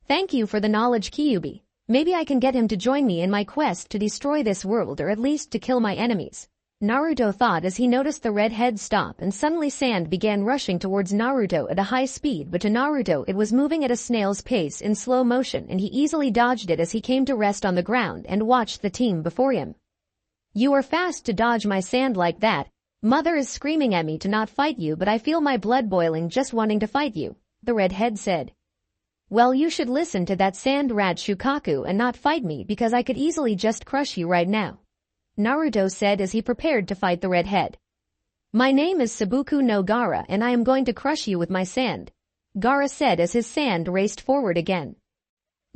Thank you for the knowledge, Kyuubi. Maybe I can get him to join me in my quest to destroy this world, or at least to kill my enemies, Naruto thought as he noticed the red head stop, and suddenly sand began rushing towards Naruto at a high speed, but to Naruto it was moving at a snail's pace in slow motion, and he easily dodged it as he came to rest on the ground and watched the team before him. You are fast to dodge my sand like that. Mother is screaming at me to not fight you, but I feel my blood boiling just wanting to fight you, the red head said. Well, you should listen to that sand rat Shukaku and not fight me, because I could easily just crush you right now, Naruto said as he prepared to fight the red head. My name is Sabuku no Gaara and I am going to crush you with my sand, Gaara said as his sand raced forward again.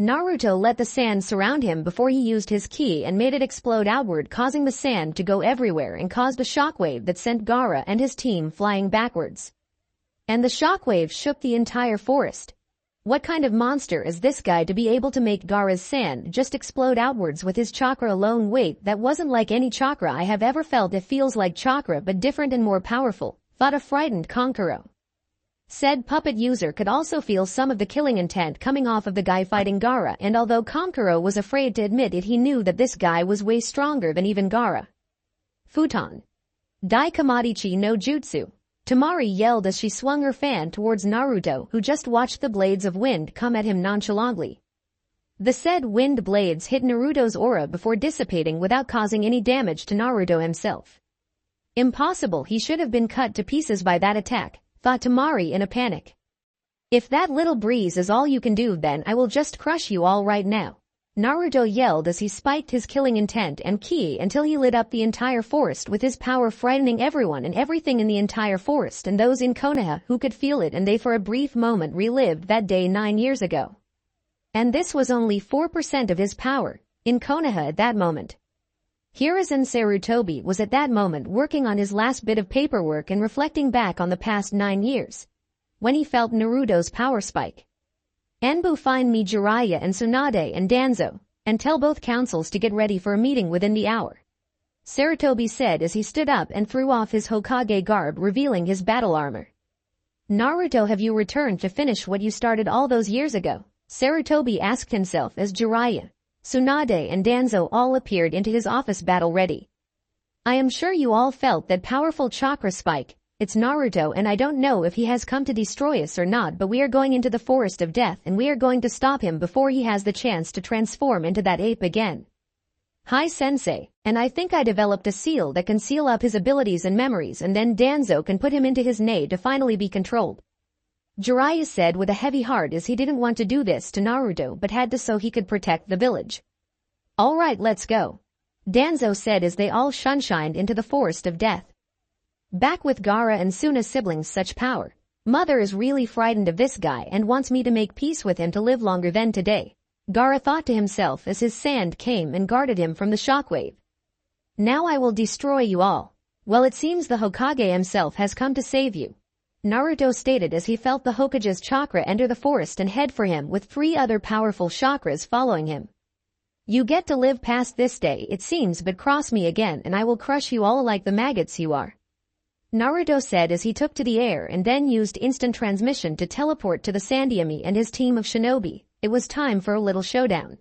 Naruto let the sand surround him before he used his ki and made it explode outward, causing the sand to go everywhere and caused a shockwave that sent Gaara and his team flying backwards. And the shockwave shook the entire forest. What kind of monster is this guy to be able to make Gaara's sand just explode outwards with his chakra alone? Wait, that wasn't like any chakra I have ever felt. It feels like chakra but different and more powerful, thought a frightened Kankuro. Said puppet user could also feel some of the killing intent coming off of the guy fighting Gaara, and although Kankuro was afraid to admit it, he knew that this guy was way stronger than even Gaara. Futon. Dai Kamadichi no Jutsu. Tamari yelled as she swung her fan towards Naruto, who just watched the blades of wind come at him nonchalantly. The said wind blades hit Naruto's aura before dissipating without causing any damage to Naruto himself. Impossible, he should have been cut to pieces by that attack, thought Tamari in a panic. If that little breeze is all you can do, then I will just crush you all right now, Naruto yelled as he spiked his killing intent and ki until he lit up the entire forest with his power, frightening everyone and everything in the entire forest and those in Konoha who could feel it, and they for a brief moment relived that day 9 years ago. And this was only 4% of his power in Konoha at that moment. Hiruzen Sarutobi was at that moment working on his last bit of paperwork and reflecting back on the past 9 years, when he felt Naruto's power spike. Enbu, find me Jiraiya and Tsunade and Danzo, and tell both councils to get ready for a meeting within the hour, Sarutobi said as he stood up and threw off his Hokage garb, revealing his battle armor. Naruto, have you returned to finish what you started all those years ago? Sarutobi asked himself as Jiraiya, Tsunade and Danzo all appeared into his office battle ready. I am sure you all felt that powerful chakra spike. It's Naruto, and I don't know if he has come to destroy us or not, but we are going into the forest of death and we are going to stop him before he has the chance to transform into that ape again. Hi sensei, and I think I developed a seal that can seal up his abilities and memories, and then Danzo can put him into his nae to finally be controlled, Jiraiya said with a heavy heart, as he didn't want to do this to Naruto but had to so he could protect the village. Alright, let's go, Danzo said as they all shunshined into the forest of death. Back with Gaara and Suna's siblings, such power. Mother is really frightened of this guy and wants me to make peace with him to live longer than today, Gaara thought to himself as his sand came and guarded him from the shockwave. Now I will destroy you all. Well, it seems the Hokage himself has come to save you, Naruto stated as he felt the Hokage's chakra enter the forest and head for him with 3 other powerful chakras following him. You get to live past this day, it seems, but cross me again and I will crush you all like the maggots you are, Naruto said as he took to the air and then used instant transmission to teleport to the Sandyami and his team of shinobi. It was time for a little showdown.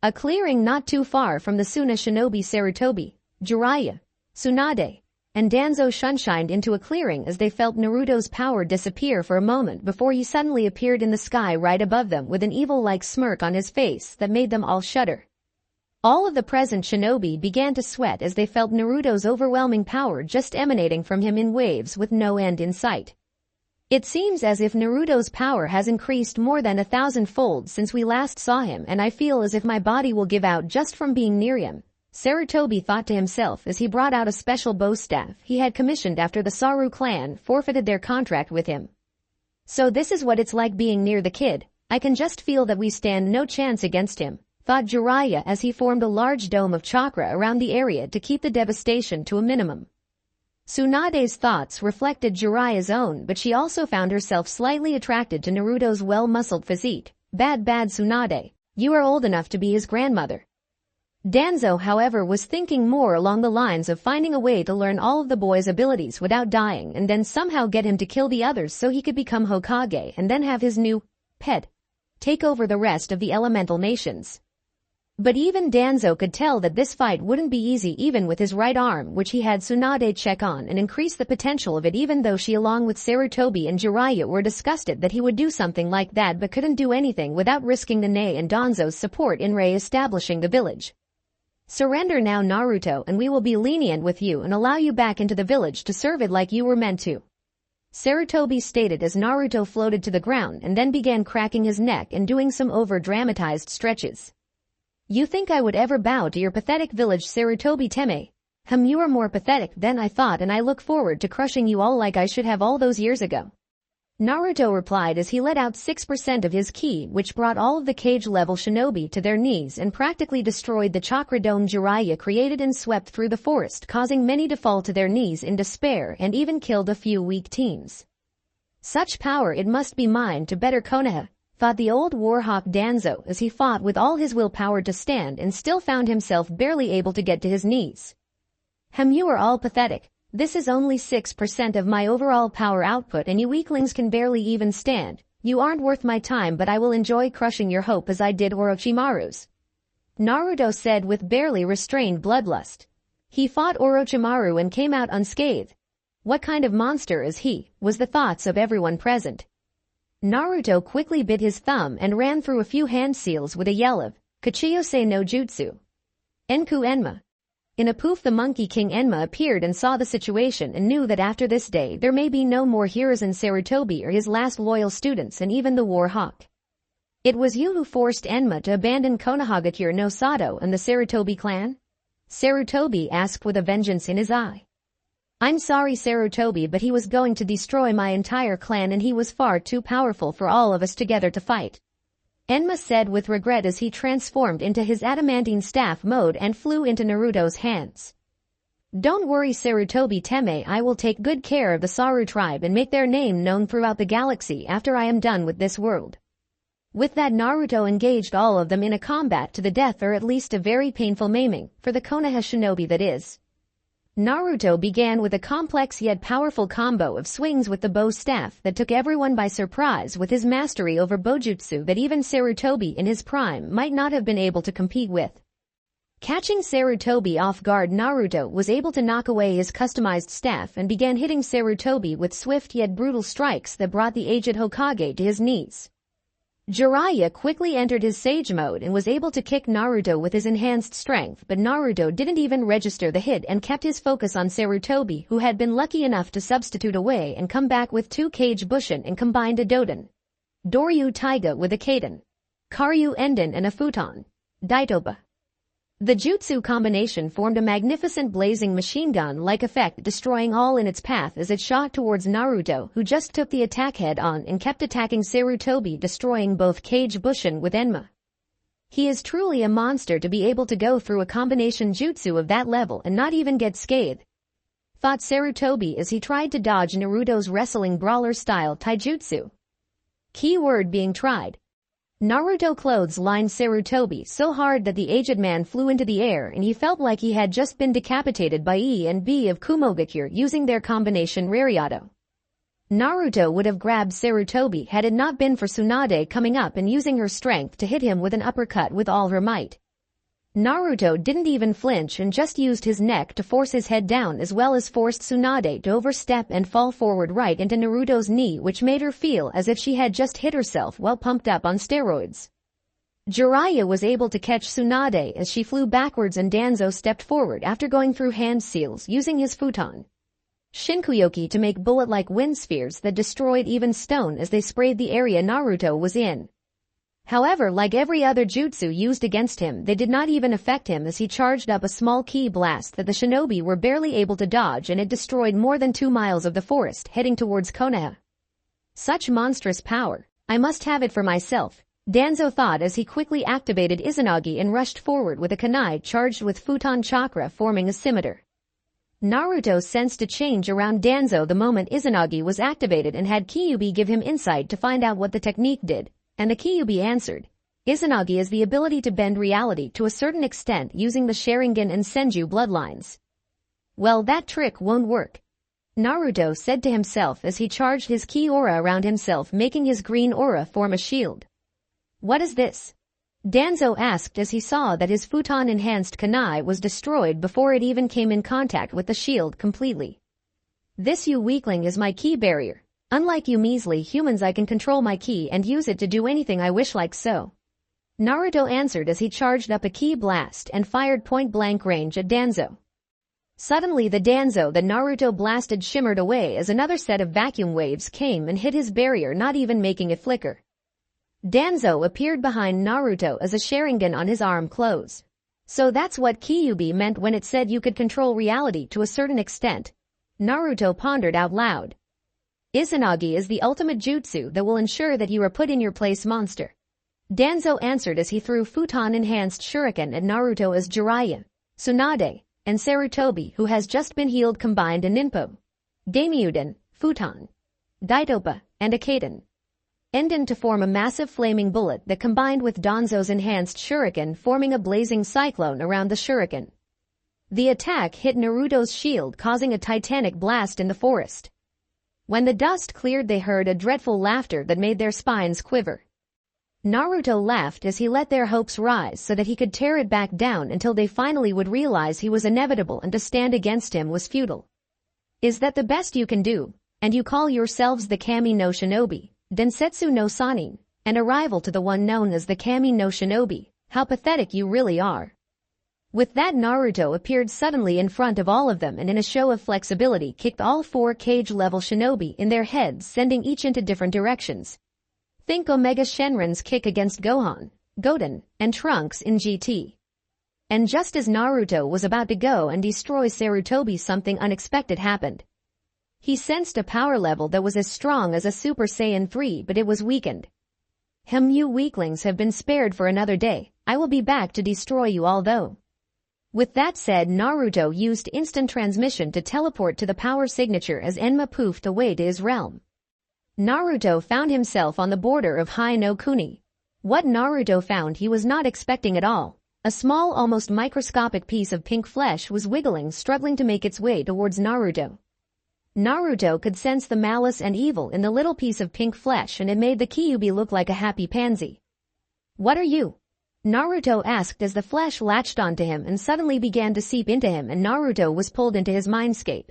A clearing not too far from the Suna shinobi, Sarutobi, Jiraiya, Tsunade, and Danzo shunshined into a clearing as they felt Naruto's power disappear for a moment before he suddenly appeared in the sky right above them with an evil-like smirk on his face that made them all shudder. All of the present shinobi began to sweat as they felt Naruto's overwhelming power just emanating from him in waves with no end in sight. It seems as if Naruto's power has increased more than 1,000-fold since we last saw him, and I feel as if my body will give out just from being near him, Sarutobi thought to himself as he brought out a special bow staff he had commissioned after the Saru clan forfeited their contract with him. So this is what it's like being near the kid. I can just feel that we stand no chance against him, thought Jiraiya as he formed a large dome of chakra around the area to keep the devastation to a minimum. Tsunade's thoughts reflected Jiraiya's own, but she also found herself slightly attracted to Naruto's well-muscled physique. Bad Tsunade, you are old enough to be his grandmother. Danzo, however, was thinking more along the lines of finding a way to learn all of the boy's abilities without dying and then somehow get him to kill the others so he could become Hokage and then have his new pet take over the rest of the elemental nations. But even Danzo could tell that this fight wouldn't be easy even with his right arm, which he had Tsunade check on and increase the potential of it, even though she along with Sarutobi and Jiraiya were disgusted that he would do something like that but couldn't do anything without risking the Nae and Danzo's support in re-establishing the village. Surrender now, Naruto, and we will be lenient with you and allow you back into the village to serve it like you were meant to, Sarutobi stated as Naruto floated to the ground and then began cracking his neck and doing some over-dramatized stretches. You think I would ever bow to your pathetic village, Sarutobi Teme? You are more pathetic than I thought, and I look forward to crushing you all like I should have all those years ago, Naruto replied as he let out 6% of his ki, which brought all of the cage-level shinobi to their knees and practically destroyed the chakra dome Jiraiya created and swept through the forest, causing many to fall to their knees in despair and even killed a few weak teams. Such power, it must be mine to better Konoha, thought the old warhawk Danzo as he fought with all his willpower to stand and still found himself barely able to get to his knees. You are all pathetic. This is only 6% of my overall power output and you weaklings can barely even stand. You aren't worth my time, but I will enjoy crushing your hope as I did Orochimaru's, Naruto said with barely restrained bloodlust. He fought Orochimaru and came out unscathed. What kind of monster is he, was the thoughts of everyone present. Naruto quickly bit his thumb and ran through a few hand seals with a yell of, Kachiyose no Jutsu. Enku Enma. In a poof, the Monkey King Enma appeared and saw the situation and knew that after this day there may be no more Hiruzen Sarutobi or his last loyal students and even the War Hawk. It was you who forced Enma to abandon Konohagakure no Sato and the Sarutobi clan? Sarutobi asked with a vengeance in his eye. I'm sorry Sarutobi, but he was going to destroy my entire clan and he was far too powerful for all of us together to fight. Enma said with regret as he transformed into his adamantine staff mode and flew into Naruto's hands. Don't worry Sarutobi Teme, I will take good care of the Saru tribe and make their name known throughout the galaxy after I am done with this world. With that, Naruto engaged all of them in a combat to the death, or at least a very painful maiming, for the Konoha shinobi that is. Naruto began with a complex yet powerful combo of swings with the bow staff that took everyone by surprise with his mastery over bojutsu that even Sarutobi in his prime might not have been able to compete with. Catching Sarutobi off guard, Naruto was able to knock away his customized staff and began hitting Sarutobi with swift yet brutal strikes that brought the aged Hokage to his knees. Jiraiya quickly entered his Sage mode and was able to kick Naruto with his enhanced strength, but Naruto didn't even register the hit and kept his focus on Sarutobi, who had been lucky enough to substitute away and come back with 2 Kage Bushin and combined a Doden, Doryu Taiga with a Kaden, Karyu Enden and a Futon, Daitoba. The jutsu combination formed a magnificent blazing machine gun-like effect, destroying all in its path as it shot towards Naruto, who just took the attack head-on and kept attacking Sarutobi, destroying both Kage Bushin with Enma. He is truly a monster to be able to go through a combination jutsu of that level and not even get scathed, thought Sarutobi as he tried to dodge Naruto's wrestling brawler-style taijutsu. Keyword being tried. Naruto clotheslined Sarutobi so hard that the aged man flew into the air and he felt like he had just been decapitated by E and B of Kumogakure using their combination Rariato. Naruto would have grabbed Sarutobi had it not been for Tsunade coming up and using her strength to hit him with an uppercut with all her might. Naruto didn't even flinch and just used his neck to force his head down, as well as forced Tsunade to overstep and fall forward right into Naruto's knee, which made her feel as if she had just hit herself while pumped up on steroids. Jiraiya was able to catch Tsunade as she flew backwards and Danzo stepped forward after going through hand seals using his futon Shinkuyoki to make bullet-like wind spheres that destroyed even stone as they sprayed the area Naruto was in. However, like every other jutsu used against him, they did not even affect him as he charged up a small ki blast that the shinobi were barely able to dodge, and it destroyed more than 2 miles of the forest heading towards Konoha. Such monstrous power. I must have it for myself, Danzo thought as he quickly activated Izanagi and rushed forward with a kunai charged with futon chakra forming a scimitar. Naruto sensed a change around Danzo the moment Izanagi was activated and had Kyuubi give him insight to find out what the technique did. And the Kyuubi answered, Izanagi is the ability to bend reality to a certain extent using the Sharingan and Senju bloodlines. Well, that trick won't work, Naruto said to himself as he charged his ki aura around himself, making his green aura form a shield. What is this? Danzo asked as he saw that his futon-enhanced kunai was destroyed before it even came in contact with the shield completely. This, you weakling, is my ki barrier. Unlike you measly humans, I can control my ki and use it to do anything I wish, like so. Naruto answered as he charged up a ki blast and fired point-blank range at Danzo. Suddenly the Danzo that Naruto blasted shimmered away as another set of vacuum waves came and hit his barrier, not even making it flicker. Danzo appeared behind Naruto as a Sharingan on his arm close. So that's what Kyuubi meant when it said you could control reality to a certain extent, Naruto pondered out loud. Izanagi is the ultimate jutsu that will ensure that you are put in your place, monster, Danzo answered as he threw futon-enhanced shuriken at Naruto as Jiraiya, Tsunade, and Sarutobi, who has just been healed, combined a Ninpo, Daimyuden, futon, Daitopa, and a Kaden Enden to form a massive flaming bullet that combined with Danzo's enhanced shuriken, forming a blazing cyclone around the shuriken. The attack hit Naruto's shield, causing a titanic blast in the forest. When the dust cleared, they heard a dreadful laughter that made their spines quiver. Naruto laughed as he let their hopes rise so that he could tear it back down until they finally would realize he was inevitable and to stand against him was futile. Is that the best you can do? And you call yourselves the Kami no Shinobi, Densetsu no Sanin, and a rival to the one known as the Kami no Shinobi? How pathetic you really are. With that, Naruto appeared suddenly in front of all of them and in a show of flexibility kicked all 4 cage-level shinobi in their heads, sending each into different directions. Think Omega Shenron's kick against Gohan, Goten, and Trunks in GT. And just as Naruto was about to go and destroy Sarutobi, something unexpected happened. He sensed a power level that was as strong as a Super Saiyan 3, but it was weakened. You weaklings have been spared for another day. I will be back to destroy you all though. With that said, Naruto used instant transmission to teleport to the power signature as Enma poofed away to his realm. Naruto found himself on the border of Hai no Kuni. What Naruto found he was not expecting at all. A small, almost microscopic piece of pink flesh was wiggling, struggling to make its way towards Naruto. Naruto could sense the malice and evil in the little piece of pink flesh, and it made the Kyuubi look like a happy pansy. "What are you?" Naruto asked as the flesh latched onto him and suddenly began to seep into him, and Naruto was pulled into his mindscape.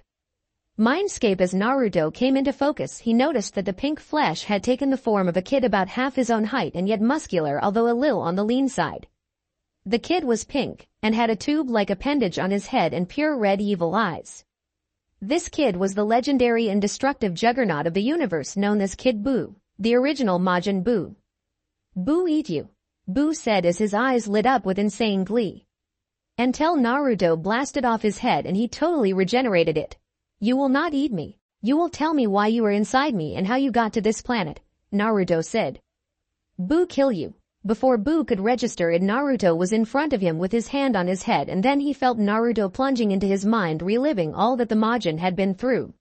As Naruto came into focus, he noticed that the pink flesh had taken the form of a kid about half his own height and yet muscular, although a little on the lean side. The kid was pink and had a tube-like appendage on his head and pure red evil eyes. This kid was the legendary and destructive juggernaut of the universe known as Kid Buu, the original Majin Buu. "Buu eat you," Buu said as his eyes lit up with insane glee. Until Naruto blasted off his head and he totally regenerated it. "You will not eat me. You will tell me why you are inside me and how you got to this planet," Naruto said. "Buu kill you." Before Buu could register it, Naruto was in front of him with his hand on his head, and then he felt Naruto plunging into his mind, reliving all that the Majin had been through.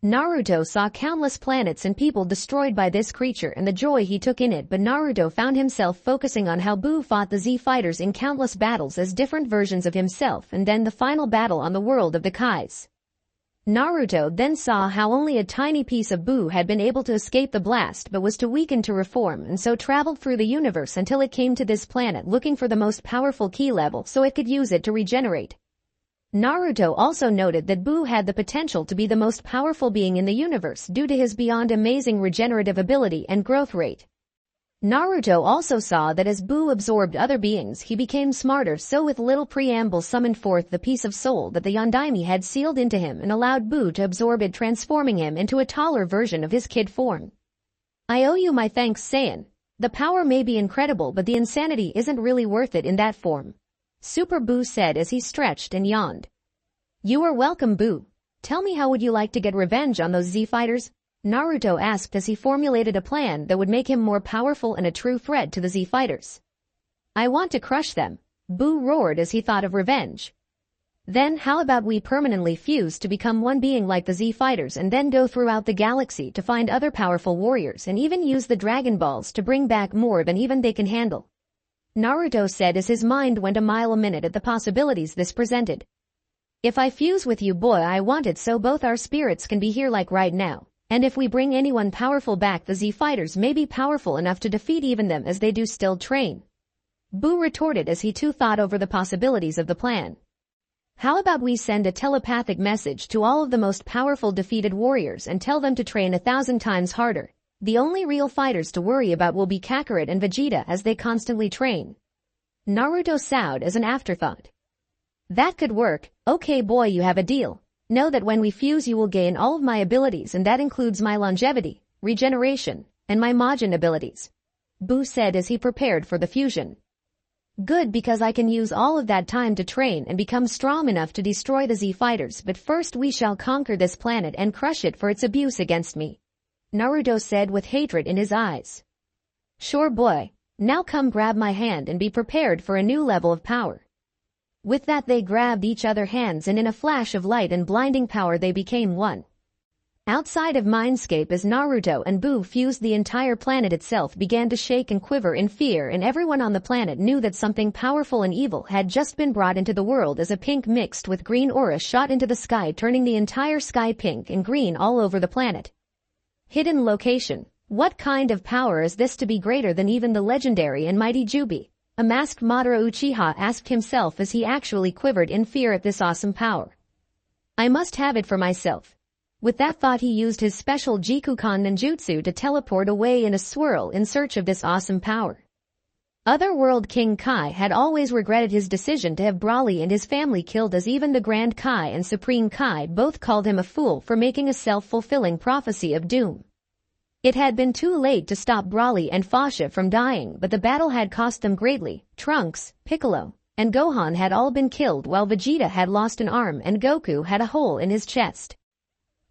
Naruto saw countless planets and people destroyed by this creature and the joy he took in it, but Naruto found himself focusing on how Buu fought the Z fighters in countless battles as different versions of himself, and then the final battle on the world of the Kais. Naruto then saw how only a tiny piece of Buu had been able to escape the blast but was too weakened to reform, and so traveled through the universe until it came to this planet looking for the most powerful ki level so it could use it to regenerate. Naruto also noted that Buu had the potential to be the most powerful being in the universe due to his beyond amazing regenerative ability and growth rate. Naruto also saw that as Buu absorbed other beings, he became smarter, so with little preamble summoned forth the piece of soul that the Yondaime had sealed into him and allowed Buu to absorb it, transforming him into a taller version of his kid form. "I owe you my thanks, Saiyan. The power may be incredible, but the insanity isn't really worth it in that form," Super Buu said as he stretched and yawned. "You are welcome, Buu. Tell me, how would you like to get revenge on those Z fighters?" Naruto asked as he formulated a plan that would make him more powerful and a true threat to the Z fighters. "I want to crush them," Buu roared as he thought of revenge. "Then how about we permanently fuse to become one being like the Z fighters and then go throughout the galaxy to find other powerful warriors and even use the Dragon Balls to bring back more than even they can handle," Naruto said as his mind went a mile a minute at the possibilities this presented. "If I fuse with you, boy, I want it so both our spirits can be here like right now. And if we bring anyone powerful back, the Z fighters may be powerful enough to defeat even them as they do still train," Buu retorted as he too thought over the possibilities of the plan. "How about we send a telepathic message to all of the most powerful defeated warriors and tell them to train 1,000 times harder. The only real fighters to worry about will be Kakarot and Vegeta as they constantly train," Naruto soughed as an afterthought. "That could work. Okay boy, you have a deal. Know that when we fuse you will gain all of my abilities, and that includes my longevity, regeneration, and my Majin abilities," Buu said as he prepared for the fusion. "Good, because I can use all of that time to train and become strong enough to destroy the Z fighters, but first we shall conquer this planet and crush it for its abuse against me," Naruto said with hatred in his eyes. "Sure boy, now come grab my hand and be prepared for a new level of power." With that they grabbed each other's hands, and in a flash of light and blinding power they became one. Outside of Mindscape, as Naruto and Buu fused, the entire planet itself began to shake and quiver in fear, and everyone on the planet knew that something powerful and evil had just been brought into the world as a pink mixed with green aura shot into the sky, turning the entire sky pink and green all over the planet. Hidden location. What kind of power is this to be greater than even the legendary and mighty Jubi? A masked Madara Uchiha asked himself as he actually quivered in fear at this awesome power. "I must have it for myself." With that thought, he used his special Jikukan ninjutsu to teleport away in a swirl in search of this awesome power. Otherworld King Kai had always regretted his decision to have Broly and his family killed, as even the Grand Kai and Supreme Kai both called him a fool for making a self-fulfilling prophecy of doom. It had been too late to stop Broly and Fasha from dying, but the battle had cost them greatly. Trunks, Piccolo, and Gohan had all been killed, while Vegeta had lost an arm and Goku had a hole in his chest.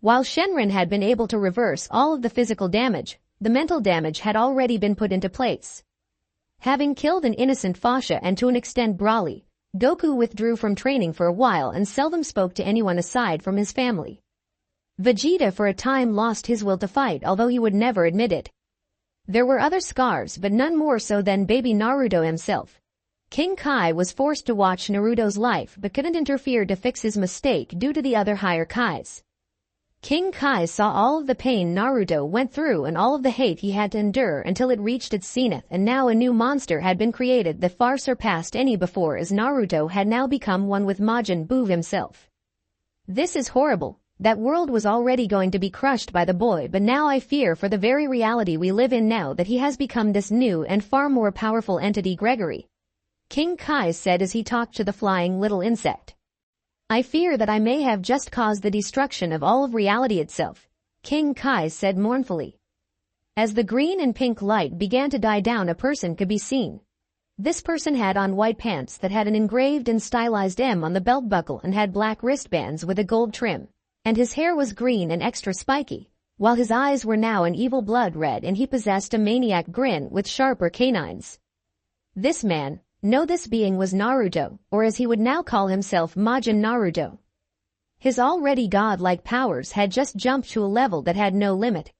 While Shenron had been able to reverse all of the physical damage, the mental damage had already been put into place. Having killed an innocent Fasha and to an extent Broly, Goku withdrew from training for a while and seldom spoke to anyone aside from his family. Vegeta for a time lost his will to fight, although he would never admit it. There were other scars, but none more so than baby Naruto himself. King Kai was forced to watch Naruto's life but couldn't interfere to fix his mistake due to the other higher Kais. King Kai saw all of the pain Naruto went through and all of the hate he had to endure until it reached its zenith, and now a new monster had been created that far surpassed any before, as Naruto had now become one with Majin Buu himself. This is horrible. That world was already going to be crushed by the boy, but now I fear for the very reality we live in now that he has become this new and far more powerful entity. Gregory, King Kai said as he talked to the flying little insect. I fear that I may have just caused the destruction of all of reality itself, King Kai said mournfully. As the green and pink light began to die down, a person could be seen. This person had on white pants that had an engraved and stylized M on the belt buckle and had black wristbands with a gold trim. And his hair was green and extra spiky, while his eyes were now an evil blood red, and he possessed a maniac grin with sharper canines. This man, no, this being was Naruto, or as he would now call himself, Majin Naruto. His already godlike powers had just jumped to a level that had no limit.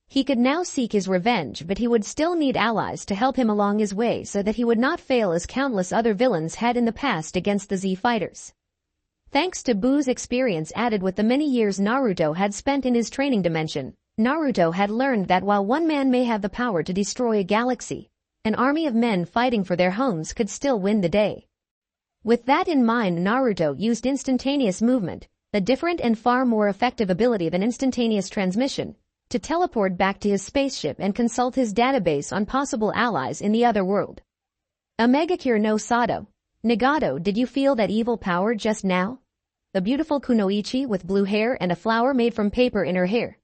He could now seek his revenge, but he would still need allies to help him along his way so that he would not fail as countless other villains had in the past against the Z fighters. Thanks to Buu's experience added with the many years Naruto had spent in his training dimension, Naruto had learned that while one man may have the power to destroy a galaxy, an army of men fighting for their homes could still win the day. With that in mind, Naruto used instantaneous movement, a different and far more effective ability than instantaneous transmission, to teleport back to his spaceship and consult his database on possible allies in the other world. Omegakure no Sato, Nagato, did you feel that evil power just now? The beautiful kunoichi with blue hair and a flower made from paper in her hair.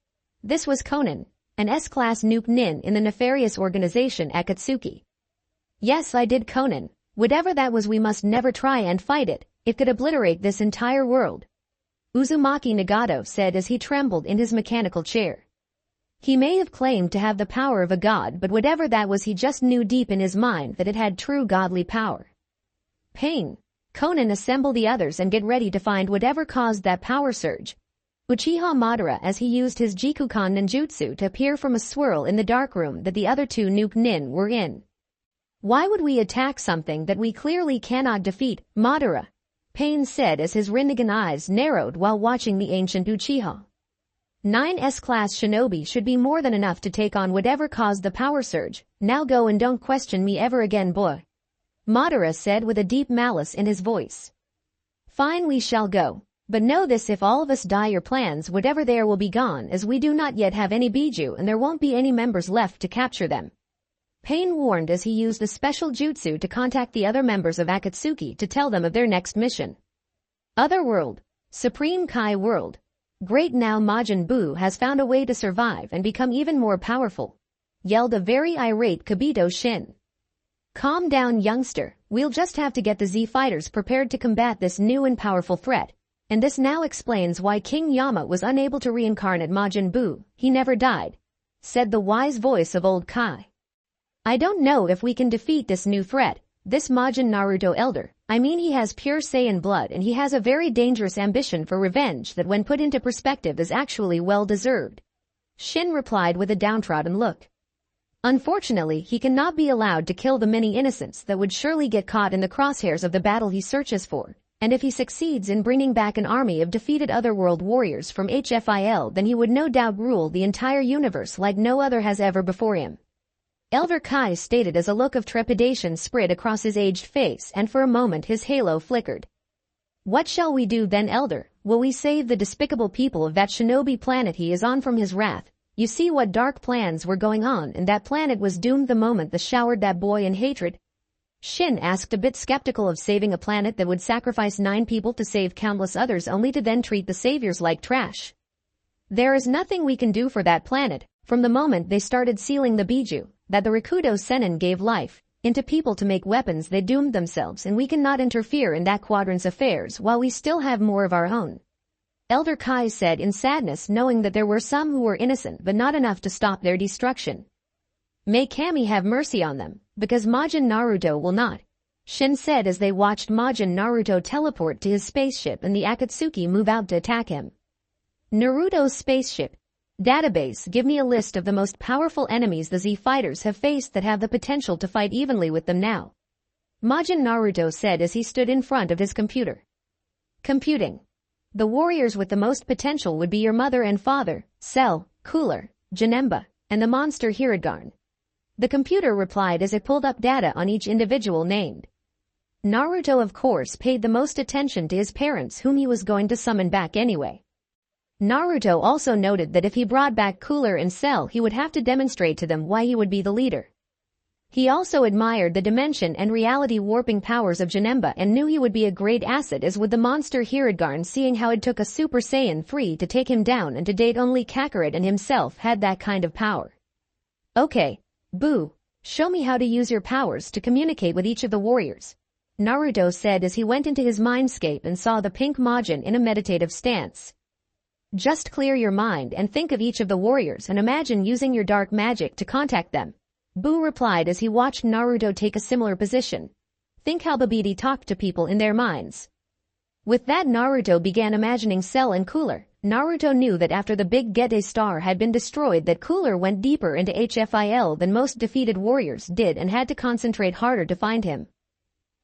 This was Konan, an S-class nuke nin in the nefarious organization Akatsuki. Yes, I did, Konan. Whatever that was, we must never try and fight it. It could obliterate this entire world. Uzumaki Nagato said as he trembled in his mechanical chair. He may have claimed to have the power of a god, but whatever that was, he just knew deep in his mind that it had true godly power. Pain. Konan, assemble the others and get ready to find whatever caused that power surge. Uchiha Madara as he used his Jikukan ninjutsu to appear from a swirl in the dark room that the other two nuke nin were in. Why would we attack something that we clearly cannot defeat, Madara? Pain said as his Rinnegan eyes narrowed while watching the ancient Uchiha. 9 S-class shinobi should be more than enough to take on whatever caused the power surge. Now go and don't question me ever again, boy. Madara said with a deep malice in his voice. Fine, we shall go. But know this, if all of us die, your plans, whatever they are, will be gone, as we do not yet have any Biju and there won't be any members left to capture them. Pain warned as he used the special jutsu to contact the other members of Akatsuki to tell them of their next mission. Other world. Supreme Kai world. Great, now Majin Buu has found a way to survive and become even more powerful, yelled a very irate Kibito Shin. Calm down, youngster. We'll just have to get the Z fighters prepared to combat this new and powerful threat. And this now explains why King Yama was unable to reincarnate Majin Buu. He never died, said the wise voice of old Kai. I don't know if we can defeat this new threat, this Majin Naruto elder. I mean, he has pure Saiyan blood and he has a very dangerous ambition for revenge that when put into perspective is actually well deserved. Shin replied with a downtrodden look. Unfortunately, he cannot be allowed to kill the many innocents that would surely get caught in the crosshairs of the battle he searches for, and if he succeeds in bringing back an army of defeated otherworld warriors from HFIL, then he would no doubt rule the entire universe like no other has ever before him. Elder Kai stated as a look of trepidation spread across his aged face, and for a moment his halo flickered. What shall we do then, Elder? Will we save the despicable people of that shinobi planet he is on from his wrath? You see what dark plans were going on, and that planet was doomed the moment they showered that boy in hatred. Shin asked, a bit skeptical of saving a planet that would sacrifice 9 people to save countless others only to then treat the saviors like trash. There is nothing we can do for that planet, From the moment they started sealing the Biju, that the Rakudo Sennin gave life, into people to make weapons, they doomed themselves, and we cannot interfere in that quadrant's affairs while we still have more of our own. Elder Kai said in sadness, knowing that there were some who were innocent but not enough to stop their destruction. May Kami have mercy on them, because Majin Naruto will not. Shin said as they watched Majin Naruto teleport to his spaceship and the Akatsuki move out to attack him. Naruto's spaceship. Database, give me a list of the most powerful enemies the Z fighters have faced that have the potential to fight evenly with them now. Majin Naruto said as he stood in front of his computer. Computing. The warriors with the most potential would be your mother and father, Cell, Cooler, Janemba, and the monster Hirudegarn. The computer replied as it pulled up data on each individual named. Naruto of course paid the most attention to his parents, whom he was going to summon back anyway. Naruto also noted that if he brought back Cooler and Cell, he would have to demonstrate to them why he would be the leader. He also admired the dimension and reality warping powers of Janemba and knew he would be a great asset, as would the monster Hirudegarn, seeing how it took a Super Saiyan 3 to take him down, and to date only Kakarot and himself had that kind of power. Okay, Boo, show me how to use your powers to communicate with each of the warriors, Naruto said as he went into his mindscape and saw the pink Majin in a meditative stance. Just clear your mind and think of each of the warriors and imagine using your dark magic to contact them, Boo replied as he watched Naruto take a similar position. Think how Babidi talked to people in their minds. With that, Naruto began imagining Cell and Cooler. Naruto knew that after the Big Gete star had been destroyed, that Cooler went deeper into HFIL than most defeated warriors did and had to concentrate harder to find him.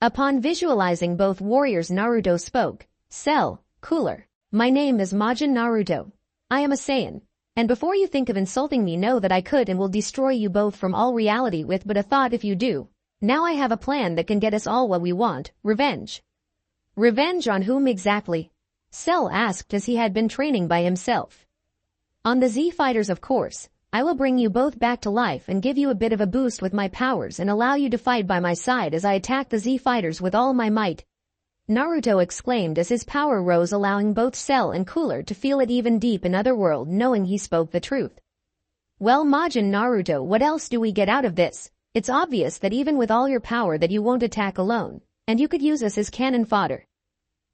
Upon visualizing both warriors, Naruto spoke. Cell, Cooler. My name is Majin Naruto. I am a Saiyan. And before you think of insulting me, know that I could and will destroy you both from all reality with but a thought if you do. Now I have a plan that can get us all what we want, revenge. Revenge on whom exactly? Cell asked as he had been training by himself. On the Z fighters, of course. I will bring you both back to life and give you a bit of a boost with my powers and allow you to fight by my side as I attack the Z fighters with all my might. Naruto exclaimed as his power rose, allowing both Cell and Cooler to feel it even deep in Otherworld, knowing he spoke the truth. Well, Majin Naruto, what else do we get out of this? It's obvious that even with all your power that you won't attack alone, and you could use us as cannon fodder.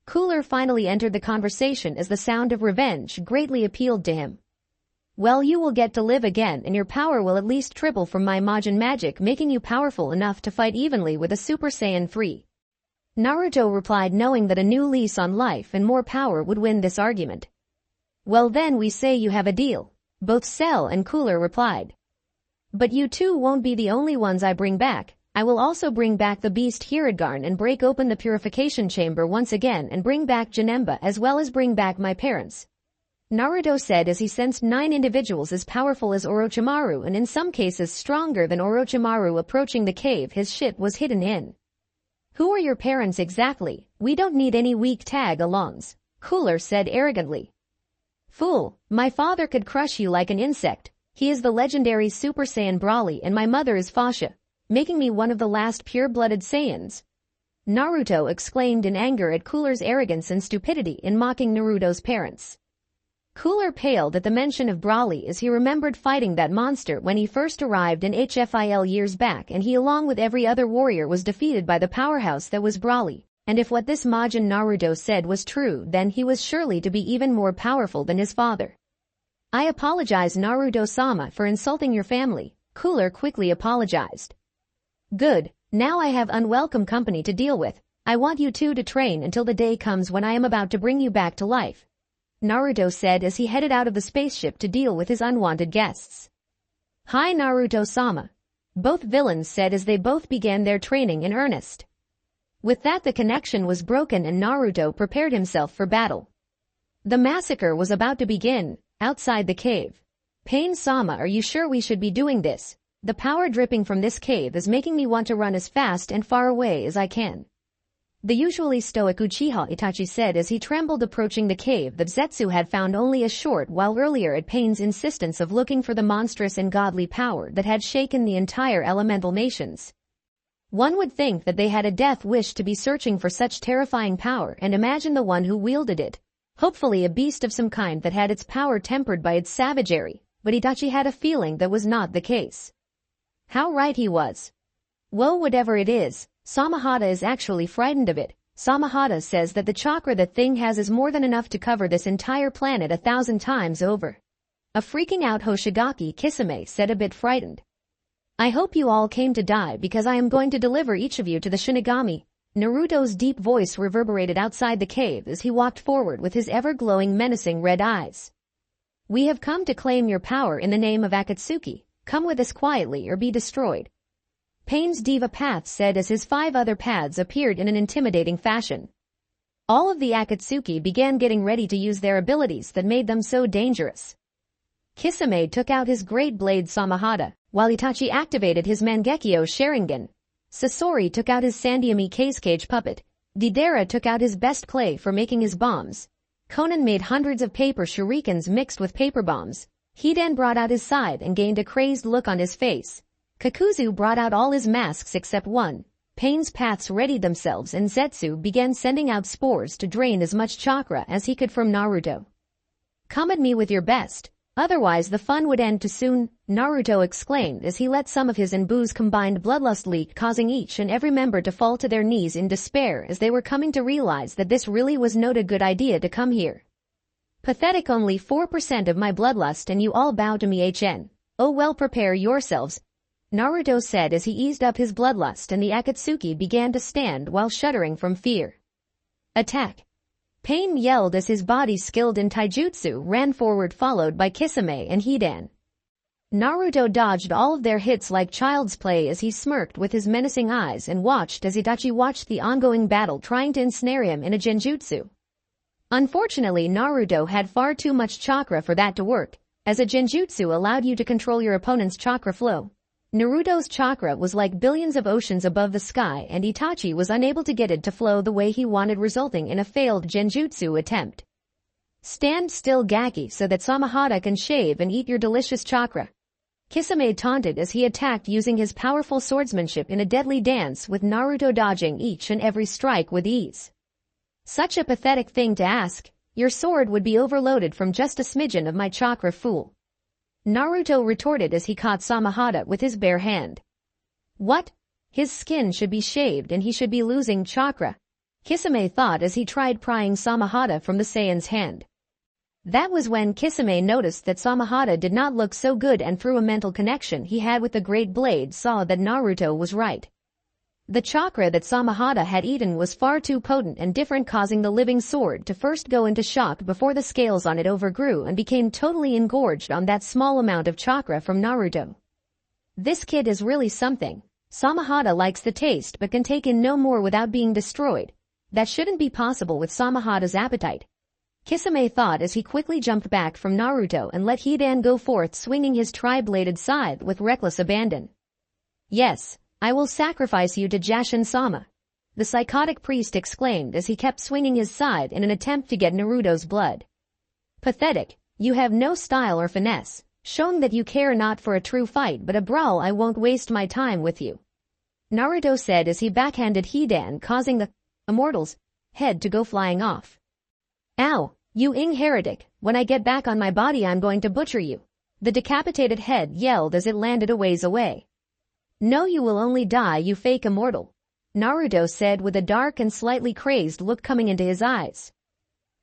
Cooler finally entered the conversation as the sound of revenge greatly appealed to him. Well, you will get to live again and your power will at least triple from my Majin magic, making you powerful enough to fight evenly with a Super Saiyan 3. Naruto replied, knowing that a new lease on life and more power would win this argument. Well, then we say you have a deal, both Cell and Cooler replied. But you two won't be the only ones I bring back. I will also bring back the beast Hirudegarn and break open the purification chamber once again and bring back Janemba as well as bring back my parents, Naruto said as he sensed 9 individuals as powerful as Orochimaru and in some cases stronger than Orochimaru approaching the cave his ship was hidden in. Who are your parents exactly? We don't need any weak tag-alongs, Cooler said arrogantly. Fool, my father could crush you like an insect. He is the legendary Super Saiyan Broly and my mother is Fasha, making me one of the last pure-blooded Saiyans. Naruto exclaimed in anger at Cooler's arrogance and stupidity in mocking Naruto's parents. Cooler paled at the mention of Broly as he remembered fighting that monster when he first arrived in HFIL years back, and he along with every other warrior was defeated by the powerhouse that was Broly, and if what this Majin Naruto said was true, then he was surely to be even more powerful than his father. I apologize, Naruto-sama, for insulting your family, Cooler quickly apologized. Good, now I have unwelcome company to deal with. I want you two to train until the day comes when I am about to bring you back to life, Naruto said as he headed out of the spaceship to deal with his unwanted guests. Hi, Naruto-sama, both villains said as they both began their training in earnest. With that, the connection was broken and Naruto prepared himself for battle. The massacre was about to begin, outside the cave. Pain-sama, are you sure we should be doing this? The power dripping from this cave is making me want to run as fast and far away as I can, the usually stoic Uchiha Itachi said as he trembled approaching the cave that Zetsu had found only a short while earlier at Pain's insistence of looking for the monstrous and godly power that had shaken the entire elemental nations. One would think that they had a death wish to be searching for such terrifying power, and imagine the one who wielded it. Hopefully a beast of some kind that had its power tempered by its savagery, but Itachi had a feeling that was not the case. How right he was. Whoa, whatever it is, Samahata is actually frightened of it. Samahata says that the chakra that thing has is more than enough to cover this entire planet 1,000 times over. A freaking out Hoshigaki Kisame said, a bit frightened. I hope you all came to die because I am going to deliver each of you to the Shinigami. Naruto's deep voice reverberated outside the cave as he walked forward with his ever-glowing menacing red eyes. We have come to claim your power in the name of Akatsuki. Come with us quietly or be destroyed. Pain's Diva Path said as his 5 other paths appeared in an intimidating fashion. All of the Akatsuki began getting ready to use their abilities that made them so dangerous. Kisame took out his great blade Samahata, while Itachi activated his Mangekyo Sharingan. Sasori took out his Sandyami Cage puppet. Deidara took out his best clay for making his bombs. Conan made hundreds of paper shurikens mixed with paper bombs. Hidan brought out his scythe and gained a crazed look on his face. Kakuzu brought out all his masks except one. Pain's paths readied themselves and Zetsu began sending out spores to drain as much chakra as he could from Naruto. Come at me with your best. Otherwise the fun would end too soon, Naruto exclaimed as he let some of his and Buu's combined bloodlust leak, causing each and every member to fall to their knees in despair as they were coming to realize that this really was not a good idea to come here. Pathetic, only 4% of my bloodlust and you all bow to me. Oh well, prepare yourselves, Naruto said as he eased up his bloodlust and the Akatsuki began to stand while shuddering from fear. Attack! Pain yelled as his body skilled in taijutsu ran forward, followed by Kisame and Hidan. Naruto dodged all of their hits like child's play as he smirked with his menacing eyes and watched as Itachi watched the ongoing battle, trying to ensnare him in a genjutsu. Unfortunately, Naruto had far too much chakra for that to work, as a genjutsu allowed you to control your opponent's chakra flow. Naruto's chakra was like billions of oceans above the sky and Itachi was unable to get it to flow the way he wanted, resulting in a failed genjutsu attempt. Stand still, Gaki, so that Samahata can shave and eat your delicious chakra. Kisame taunted as he attacked using his powerful swordsmanship in a deadly dance, with Naruto dodging each and every strike with ease. Such a pathetic thing to ask. Your sword would be overloaded from just a smidgen of my chakra, fool. Naruto retorted as he caught Samahata with his bare hand. What? His skin should be shaved and he should be losing chakra, Kisame thought as he tried prying Samahata from the Saiyan's hand. That was when Kisame noticed that Samahata did not look so good, and through a mental connection he had with the Great Blade saw that Naruto was right. The chakra that Samahata had eaten was far too potent and different, causing the living sword to first go into shock before the scales on it overgrew and became totally engorged on that small amount of chakra from Naruto. This kid is really something. Samahata likes the taste but can take in no more without being destroyed. That shouldn't be possible with Samahata's appetite, Kisame thought as he quickly jumped back from Naruto and let Hidan go forth, swinging his tri-bladed scythe with reckless abandon. Yes, I will sacrifice you to Jashin-sama, the psychotic priest exclaimed as he kept swinging his scythe in an attempt to get Naruto's blood. Pathetic, you have no style or finesse, showing that you care not for a true fight but a brawl. I won't waste my time with you, Naruto said as he backhanded Hidan, causing the immortal's head to go flying off. Ow, you heretic, when I get back on my body I'm going to butcher you, the decapitated head yelled as it landed a ways away. No, you will only die, you fake immortal, Naruto said with a dark and slightly crazed look coming into his eyes.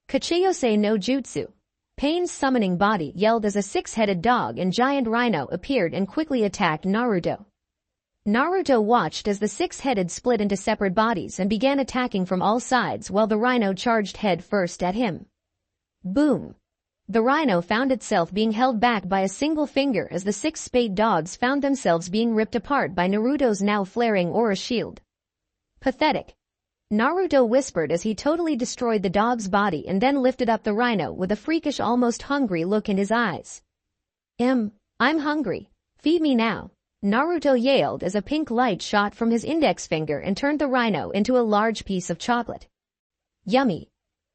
Kachiyose no Jutsu. Pain's summoning body yelled as a six-headed dog and giant rhino appeared and quickly attacked Naruto. Naruto watched as the six-headed split into separate bodies and began attacking from all sides while the rhino charged head first at him. Boom! The rhino found itself being held back by a single finger as the six spade dogs found themselves being ripped apart by Naruto's now flaring aura shield. Pathetic, Naruto whispered as he totally destroyed the dog's body and then lifted up the rhino with a freakish, almost hungry look in his eyes. I'm hungry. Feed me now, Naruto yelled as a pink light shot from his index finger and turned the rhino into a large piece of chocolate. Yummy.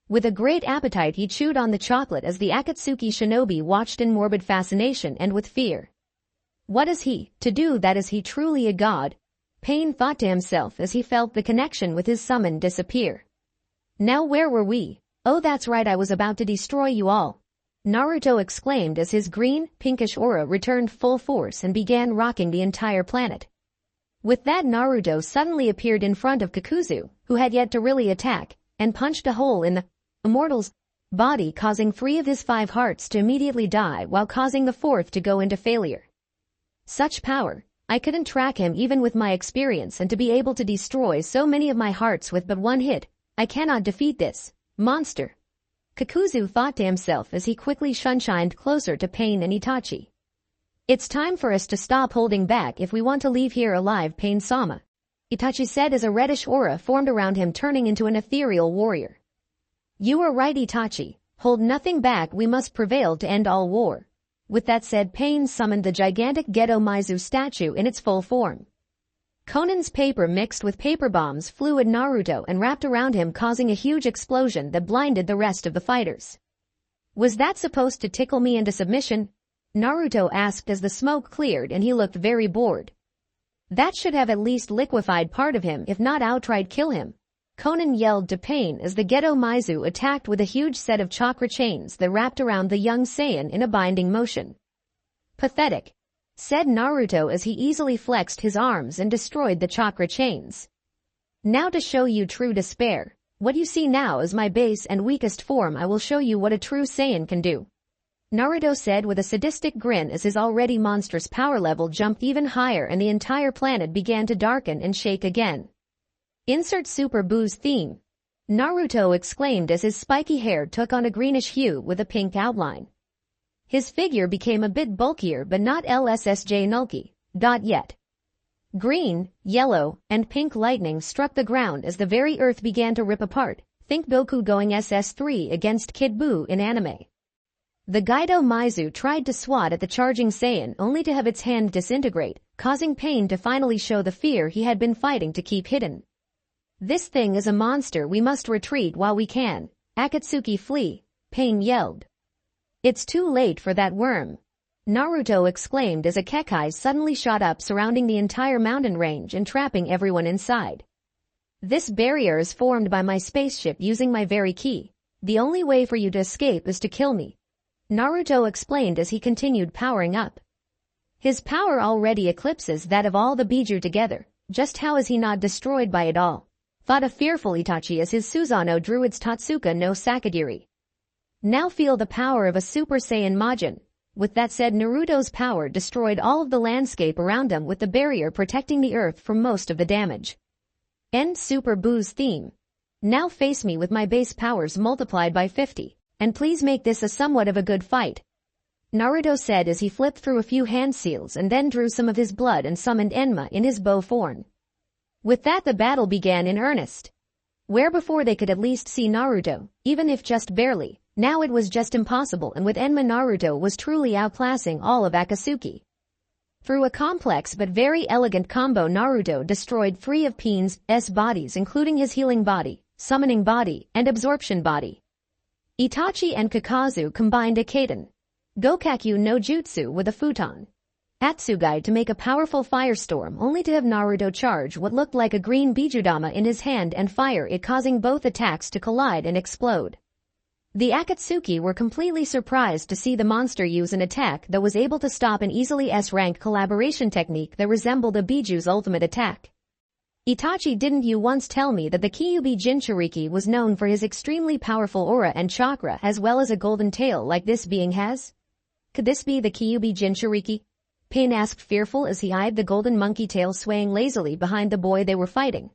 With a great appetite he chewed on the chocolate as the Akatsuki shinobi watched in morbid fascination and with fear. What is he to do that? Is he truly a god? Pain thought to himself as he felt the connection with his summon disappear. Now where were we? Oh, that's right, I was about to destroy you all. Naruto exclaimed as his green, pinkish aura returned full force and began rocking the entire planet. With that, Naruto suddenly appeared in front of Kakuzu, who had yet to really attack, and punched a hole in the immortal's body, causing 3 of his 5 hearts to immediately die while causing the 4th to go into failure. Such power! I couldn't track him even with my experience, and to be able to destroy so many of my hearts with but one hit, I cannot defeat this monster. Kakuzu thought to himself as he quickly shunshined closer to Pain and Itachi. It's time for us to stop holding back if we want to leave here alive, Pain-sama, Itachi said as a reddish aura formed around him, turning into an ethereal warrior. You are right, Itachi. Hold nothing back, we must prevail to end all war. With that said, Pain summoned the gigantic Gedo Maizu statue in its full form. Conan's paper mixed with paper bombs flew at Naruto and wrapped around him, causing a huge explosion that blinded the rest of the fighters. Was that supposed to tickle me into submission? Naruto asked as the smoke cleared and he looked very bored. That should have at least liquefied part of him, if not outright kill him. Conan yelled to Pain as the Gedo Maizu attacked with a huge set of chakra chains that wrapped around the young Saiyan in a binding motion. Pathetic, said Naruto as he easily flexed his arms and destroyed the chakra chains. Now to show you true despair, what you see now is my base and weakest form. I will show you what a true Saiyan can do, Naruto said with a sadistic grin as his already monstrous power level jumped even higher and the entire planet began to darken and shake again. Insert Super Boo's theme, Naruto exclaimed as his spiky hair took on a greenish hue with a pink outline. His figure became a bit bulkier but not LSSJ nulky. Yet. Green, yellow, and pink lightning struck the ground as the very earth began to rip apart. Think Goku going SS3 against Kid Buu in anime. The Gedo Maizu tried to swat at the charging Saiyan only to have its hand disintegrate, causing Pain to finally show the fear he had been fighting to keep hidden. This thing is a monster, we must retreat while we can. Akatsuki flee, Pain yelled. It's too late for that worm, Naruto exclaimed as a Kekai suddenly shot up, surrounding the entire mountain range and trapping everyone inside. This barrier is formed by my spaceship using my very ki. The only way for you to escape is to kill me, Naruto explained as he continued powering up. His power already eclipses that of all the Biju together. Just how is he not destroyed by it all? Thought a fearful Itachi as his Susanoo drew its Totsuka no Sakagiri. Now feel the power of a Super Saiyan Majin. With that said, Naruto's power destroyed all of the landscape around him, with the barrier protecting the earth from most of the damage. End Super Boo's theme. Now face me with my base powers multiplied by 50, and please make this a somewhat of a good fight, Naruto said as he flipped through a few hand seals and then drew some of his blood and summoned Enma in his bow form. With that, the battle began in earnest. Where before they could at least see Naruto, even if just barely, now it was just impossible, and with Enma, Naruto was truly outclassing all of Akatsuki. Through a complex but very elegant combo, Naruto destroyed 3 of Pain's bodies, including his healing body, summoning body, and absorption body. Itachi and Kakazu combined a Kaden Gokakyu no Jutsu with a futon Atsugai to make a powerful firestorm, only to have Naruto charge what looked like a green Bijudama in his hand and fire it, causing both attacks to collide and explode. The Akatsuki were completely surprised to see the monster use an attack that was able to stop an easily S-rank collaboration technique that resembled a Biju's ultimate attack. Itachi, didn't you once tell me that the Kyuubi Jinchuriki was known for his extremely powerful aura and chakra as well as a golden tail like this being has? Could this be the Kyuubi Jinchuriki? Pain asked, fearful as he eyed the golden monkey tail swaying lazily behind the boy they were fighting.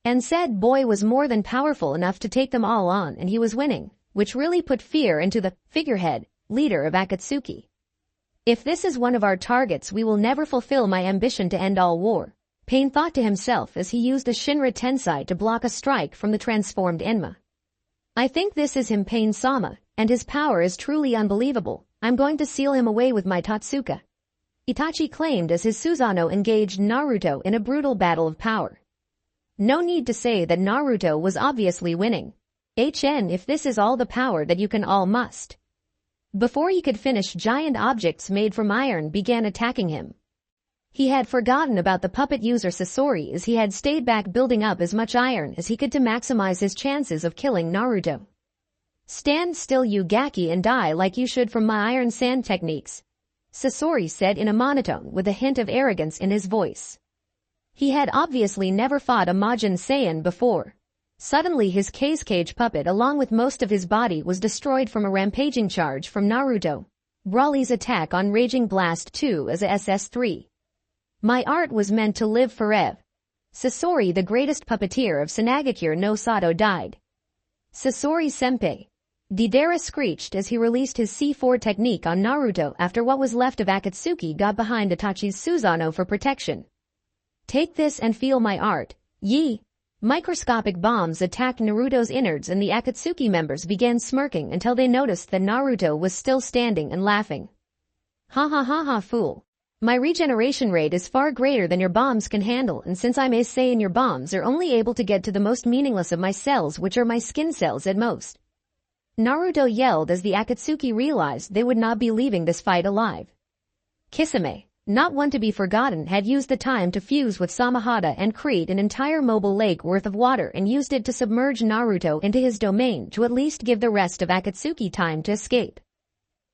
And said boy was more than powerful enough to take them all on, and he was winning, which really put fear into the figurehead, leader of Akatsuki. If this is one of our targets, we will never fulfill my ambition to end all war, Pain thought to himself as he used a Shinra Tensai to block a strike from the transformed Enma. I think this is him, Pain-sama, and his power is truly unbelievable. I'm going to seal him away with my Totsuka, Itachi claimed as his Susanoo engaged Naruto in a brutal battle of power. No need to say that Naruto was obviously winning. If this is all the power that you can, all must. Before he could finish, giant objects made from iron began attacking him. He had forgotten about the puppet user Sasori as he had stayed back building up as much iron as he could to maximize his chances of killing Naruto. Stand still, you Gaki, and die like you should from my iron sand techniques, Sasori said in a monotone with a hint of arrogance in his voice. He had obviously never fought a Majin Saiyan before. Suddenly his cage puppet along with most of his body was destroyed from a rampaging charge from Naruto. Broly's attack on Raging Blast 2 as a SS3. My art was meant to live forever. Sasori, the greatest puppeteer of Sanagakure no Sato, died. Sasori senpai. Deidara screeched as he released his C4 technique on Naruto after what was left of Akatsuki got behind Itachi's Susanoo for protection. Take this and feel my art, ye. Microscopic bombs attacked Naruto's innards and the Akatsuki members began smirking until they noticed that Naruto was still standing and laughing. Ha ha ha ha, fool. My regeneration rate is far greater than your bombs can handle, and since I may say in your bombs are only able to get to the most meaningless of my cells, which are my skin cells at most. Naruto yelled as the Akatsuki realized they would not be leaving this fight alive. Kisame, not one to be forgotten, had used the time to fuse with Samahata and create an entire mobile lake worth of water and used it to submerge Naruto into his domain to at least give the rest of Akatsuki time to escape.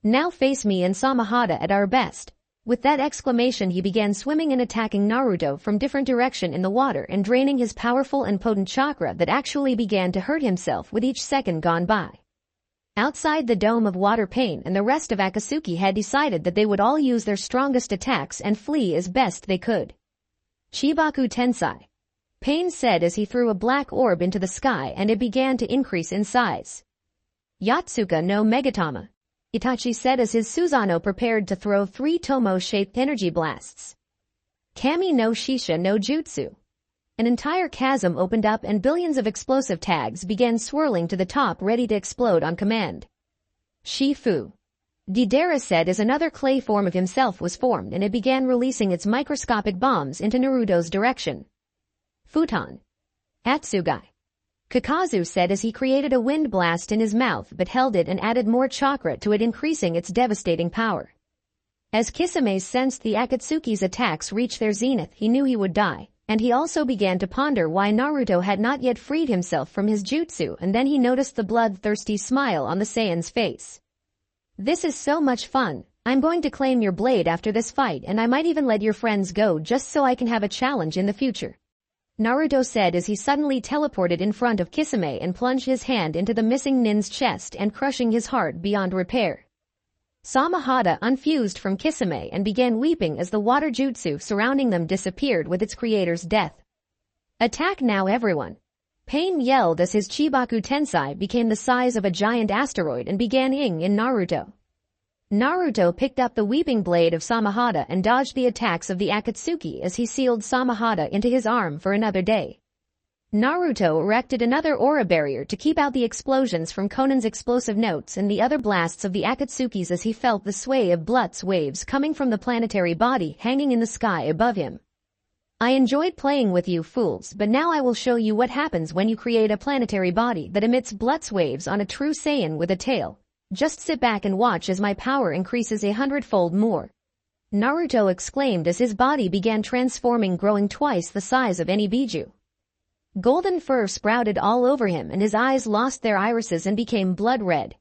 Now face me and Samahata at our best. With that exclamation he began swimming and attacking Naruto from different direction in the water and draining his powerful and potent chakra that actually began to hurt himself with each second gone by. Outside the dome of water, Pain and the rest of Akatsuki had decided that they would all use their strongest attacks and flee as best they could. Chibaku Tensai. Pain said as he threw a black orb into the sky and it began to increase in size. Yotsuka no Megatama. Itachi said as his Susanoo prepared to throw 3 Tomo-shaped energy blasts. Kami no Shisha no Jutsu. An entire chasm opened up and billions of explosive tags began swirling to the top ready to explode on command. Shifu. Deidara said as another clay form of himself was formed and it began releasing its microscopic bombs into Naruto's direction. Futon. Atsugai. Kakazu said as he created a wind blast in his mouth but held it and added more chakra to it, increasing its devastating power. As Kisame sensed the Akatsuki's attacks reach their zenith, he knew he would die. And he also began to ponder why Naruto had not yet freed himself from his jutsu, and then he noticed the bloodthirsty smile on the Saiyan's face. This is so much fun. I'm going to claim your blade after this fight, and I might even let your friends go just so I can have a challenge in the future. Naruto said as he suddenly teleported in front of Kisame and plunged his hand into the missing nin's chest and crushing his heart beyond repair. Samahata unfused from Kisame and began weeping as the water jutsu surrounding them disappeared with its creator's death. Attack now, everyone! Pain yelled as his Chibaku Tensai became the size of a giant asteroid and began ing in Naruto. Naruto picked up the weeping blade of Samahata and dodged the attacks of the Akatsuki as he sealed Samahata into his arm for another day. Naruto erected another aura barrier to keep out the explosions from Konan's explosive notes and the other blasts of the Akatsukis as he felt the sway of Blutz waves coming from the planetary body hanging in the sky above him. I enjoyed playing with you fools, but now I will show you what happens when you create a planetary body that emits Blutz waves on a true Saiyan with a tail. Just sit back and watch as my power increases 100-fold more. Naruto exclaimed as his body began transforming, growing twice the size of any Biju. Golden fur sprouted all over him and his eyes lost their irises and became blood red.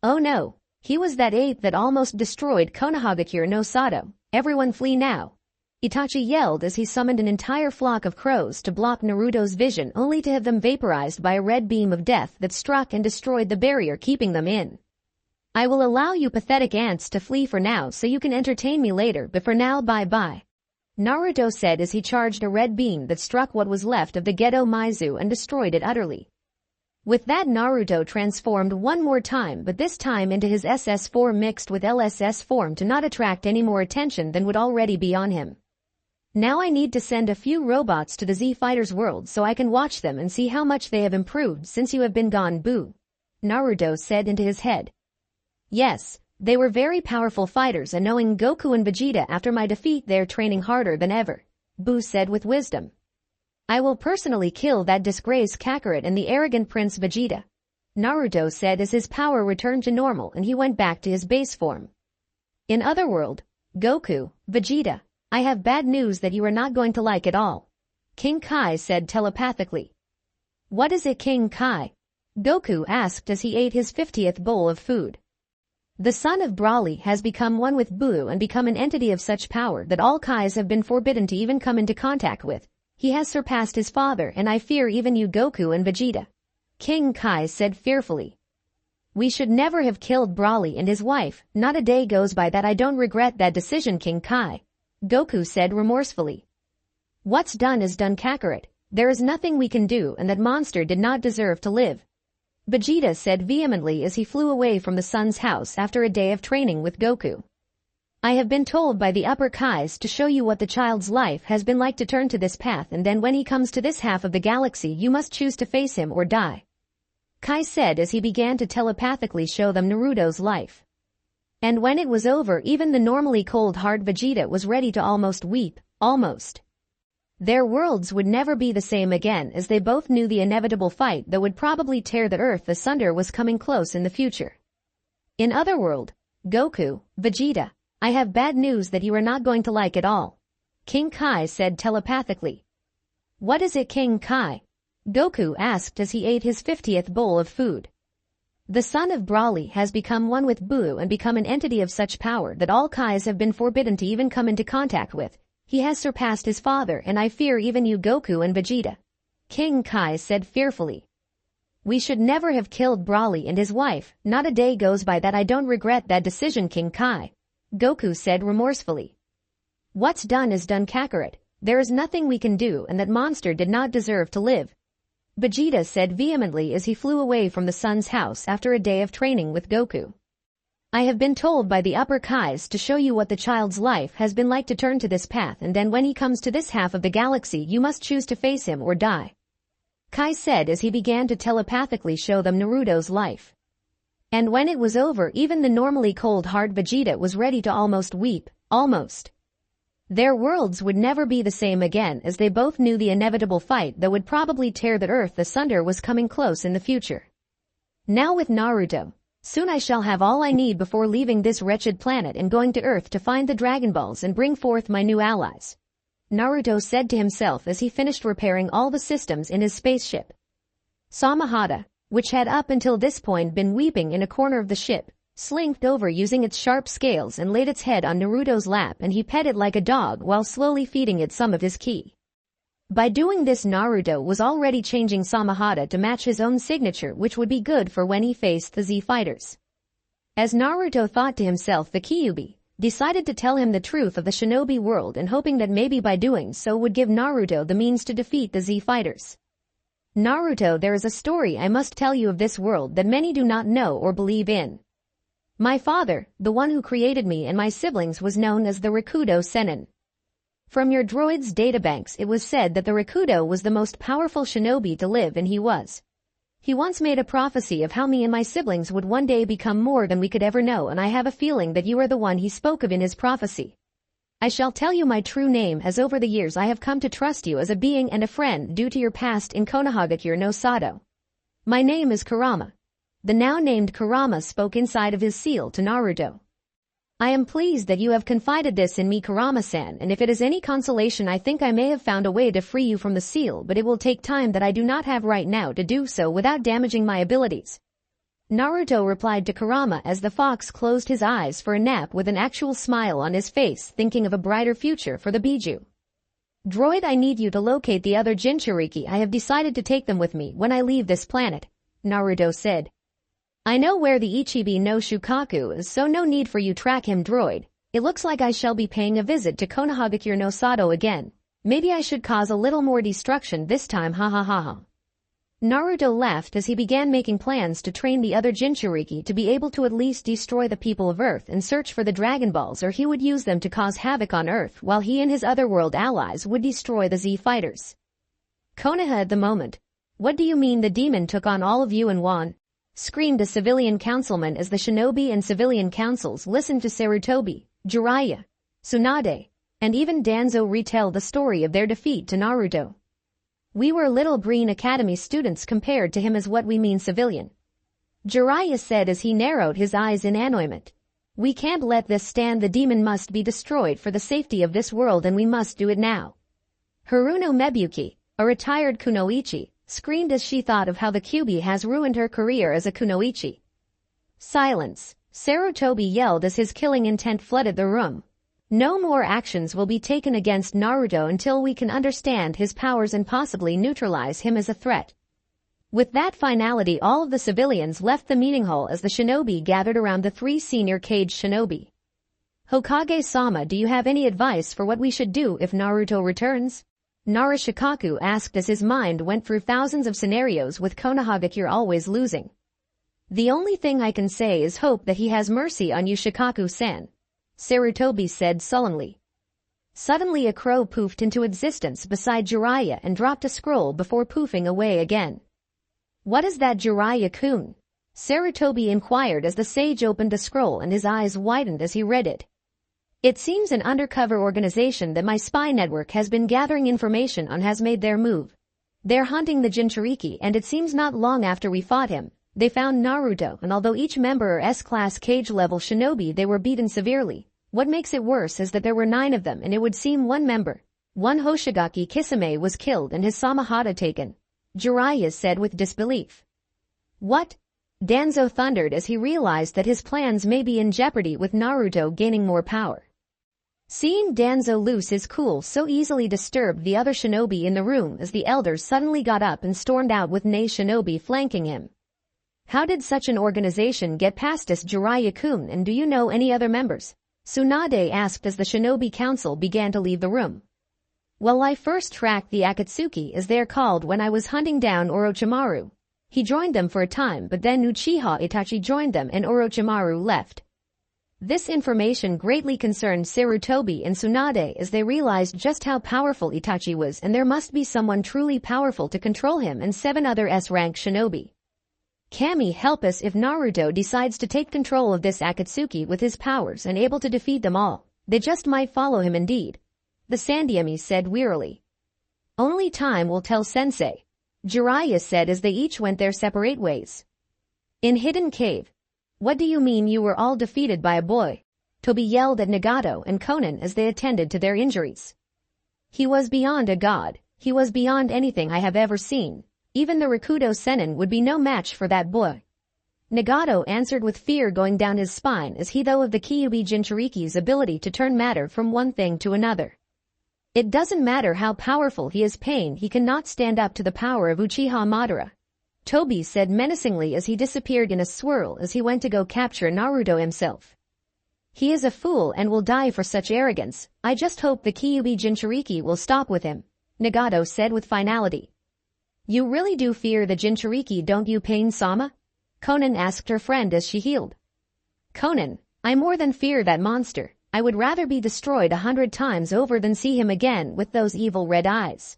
Oh no, he was that ape that almost destroyed Konohagakure no Sato. Everyone flee now. Itachi yelled as he summoned an entire flock of crows to block Naruto's vision, only to have them vaporized by a red beam of death that struck and destroyed the barrier keeping them in. I will allow you pathetic ants to flee for now so you can entertain me later, but for now bye-bye. Naruto said as he charged a red beam that struck what was left of the Gedo Maizu and destroyed it utterly. With that, Naruto transformed one more time, but this time into his SS4 mixed with LSS form to not attract any more attention than would already be on him. Now I need to send a few robots to the Z Fighters world so I can watch them and see how much they have improved since you have been gone, Boo. Naruto said into his head. Yes. They were very powerful fighters, and knowing Goku and Vegeta after my defeat, they're training harder than ever, Boo said with wisdom. I will personally kill that disgraced Kakarot and the arrogant Prince Vegeta, Naruto said as his power returned to normal and he went back to his base form. In Otherworld, Goku, Vegeta, I have bad news that you are not going to like at all, King Kai said telepathically. What is it, King Kai? Goku asked as he ate his 50th bowl of food. The son of Broly has become one with Buu and become an entity of such power that all Kais have been forbidden to even come into contact with. He has surpassed his father, and I fear even you, Goku and Vegeta. King Kai said fearfully. We should never have killed Broly and his wife. Not a day goes by that I don't regret that decision, King Kai. Goku said remorsefully. What's done is done, Kakarot. There is nothing we can do, and that monster did not deserve to live. Vegeta said vehemently as he flew away from the sun's house after a day of training with Goku. I have been told by the upper Kais to show you what the child's life has been like, to turn to this path, and then when he comes to this half of the galaxy you must choose to face him or die. Kai said as he began to telepathically show them Naruto's life. And when it was over, even the normally cold hard Vegeta was ready to almost weep, almost. Their worlds would never be the same again, as they both knew the inevitable fight that would probably tear the earth asunder was coming close in the future. In other world, Goku, Vegeta, I have bad news that you are not going to like at all. King Kai said telepathically. What is it, King Kai? Goku asked as he ate his 50th bowl of food. The son of Broly has become one with Buu and become an entity of such power that all Kais have been forbidden to even come into contact with. He has surpassed his father, and I fear even you, Goku and Vegeta. King Kai said fearfully. We should never have killed Broly and his wife. Not a day goes by that I don't regret that decision, King Kai. Goku said remorsefully. What's done is done, Kakarot. There is nothing we can do, and that monster did not deserve to live. Vegeta said vehemently as he flew away from the sun's house after a day of training with Goku. I have been told by the upper Kais to show you what the child's life has been like, to turn to this path, and then when he comes to this half of the galaxy you must choose to face him or die. Kai said as he began to telepathically show them Naruto's life. And when it was over, even the normally cold hard Vegeta was ready to almost weep, almost. Their worlds would never be the same again, as they both knew the inevitable fight that would probably tear the earth asunder was coming close in the future. Now with Naruto, soon I shall have all I need before leaving this wretched planet and going to Earth to find the Dragon Balls and bring forth my new allies. Naruto said to himself as he finished repairing all the systems in his spaceship. Samahata, which had up until this point been weeping in a corner of the ship, slinked over using its sharp scales and laid its head on Naruto's lap, and he pet it like a dog while slowly feeding it some of his ki. By doing this, Naruto was already changing Samahata to match his own signature, which would be good for when he faced the Z fighters. As Naruto thought to himself, the Kyuubi decided to tell him the truth of the shinobi world, and hoping that maybe by doing so would give Naruto the means to defeat the Z fighters. Naruto, there is a story I must tell you of this world that many do not know or believe in. My father, the one who created me and my siblings, was known as the Rakudo Sennin. From your droid's databanks it was said that the Rakudo was the most powerful shinobi to live, and he was. He once made a prophecy of how me and my siblings would one day become more than we could ever know, and I have a feeling that you are the one he spoke of in his prophecy. I shall tell you my true name, as over the years I have come to trust you as a being and a friend due to your past in Konohagakure no Sado. My name is Kurama. The now named Kurama spoke inside of his seal to Naruto. I am pleased that you have confided this in me, Kurama-san, and if it is any consolation, I think I may have found a way to free you from the seal, but it will take time that I do not have right now to do so without damaging my abilities. Naruto replied to Kurama as the fox closed his eyes for a nap with an actual smile on his face, thinking of a brighter future for the Biju. Droid, I need you to locate the other Jinchuriki. I have decided to take them with me when I leave this planet, Naruto said. I know where the Ichibi no Shukaku is, so no need for you track him, droid. It looks like I shall be paying a visit to Konohagakure no Sado again. Maybe I should cause a little more destruction this time, ha ha ha ha. Naruto laughed as he began making plans to train the other Jinchuriki to be able to at least destroy the people of Earth and search for the Dragon Balls, or he would use them to cause havoc on Earth while he and his otherworld allies would destroy the Z fighters. Konoha at the moment. What do you mean the demon took on all of you in one? Screamed a civilian councilman as the shinobi and civilian councils listened to Sarutobi, Jiraiya, Tsunade, and even Danzo retell the story of their defeat to Naruto. We were little green academy students compared to him, as what we mean civilian. Jiraiya said as he narrowed his eyes in annoyment. We can't let this stand. The demon must be destroyed for the safety of this world, and we must do it now. Haruno Mebuki, a retired kunoichi, screamed as she thought of how the Kyuubi has ruined her career as a kunoichi. Silence, Sarutobi yelled as his killing intent flooded the room. No more actions will be taken against Naruto until we can understand his powers and possibly neutralize him as a threat. With that finality, all of the civilians left the meeting hall as the shinobi gathered around the 3 senior caged shinobi. Hokage-sama, do you have any advice for what we should do if Naruto returns? Narashikaku asked as his mind went through thousands of scenarios with Konohagakure always losing. The only thing I can say is hope that he has mercy on you, Shikaku-san, Sarutobi said sullenly. Suddenly a crow poofed into existence beside Jiraiya and dropped a scroll before poofing away again. What is that, Jiraiya-kun? Sarutobi inquired as the sage opened the scroll and his eyes widened as he read it. It seems an undercover organization that my spy network has been gathering information on has made their move. They're hunting the Jinchuriki, and it seems not long after we fought him, they found Naruto, and although each member are S-class cage-level shinobi, they were beaten severely. What makes it worse is that there were 9 of them, and it would seem one member, one Hoshigaki Kisame, was killed and his Samahata taken, Jiraiya said with disbelief. What? Danzo thundered as he realized that his plans may be in jeopardy with Naruto gaining more power. Seeing Danzo lose his cool so easily disturbed the other shinobi in the room as the elders suddenly got up and stormed out with Nei shinobi flanking him. How did such an organization get past us, Jiraiya-kun, and do you know any other members? Tsunade asked as the shinobi council began to leave the room. Well, I first tracked the Akatsuki, as they're called, when I was hunting down Orochimaru. He joined them for a time, but then Uchiha Itachi joined them and Orochimaru left. This information greatly concerned Sarutobi and Tsunade as they realized just how powerful Itachi was, and there must be someone truly powerful to control him and 7 other S-rank shinobi. Kami, help us if Naruto decides to take control of this Akatsuki with his powers and able to defeat them all. They just might follow him indeed, the Sandaime said wearily. Only time will tell, sensei, Jiraiya said as they each went their separate ways. In Hidden Cave. What do you mean you were all defeated by a boy? Tobi yelled at Nagato and Konan as they attended to their injuries. He was beyond a god. He was beyond anything I have ever seen. Even the Rakudo Sennin would be no match for that boy. Nagato answered with fear going down his spine as he thought of the Kyuubi Jinchuriki's ability to turn matter from one thing to another. It doesn't matter how powerful he is, pain, he cannot stand up to the power of Uchiha Madara, Tobi said menacingly as he disappeared in a swirl as he went to go capture Naruto himself. He is a fool and will die for such arrogance. I just hope the Kyuubi Jinchuriki will stop with him, Nagato said with finality. You really do fear the Jinchuriki, don't you, Pain-sama? Konan asked her friend as she healed. Konan, I more than fear that monster. I would rather be destroyed 100 times over than see him again with those evil red eyes.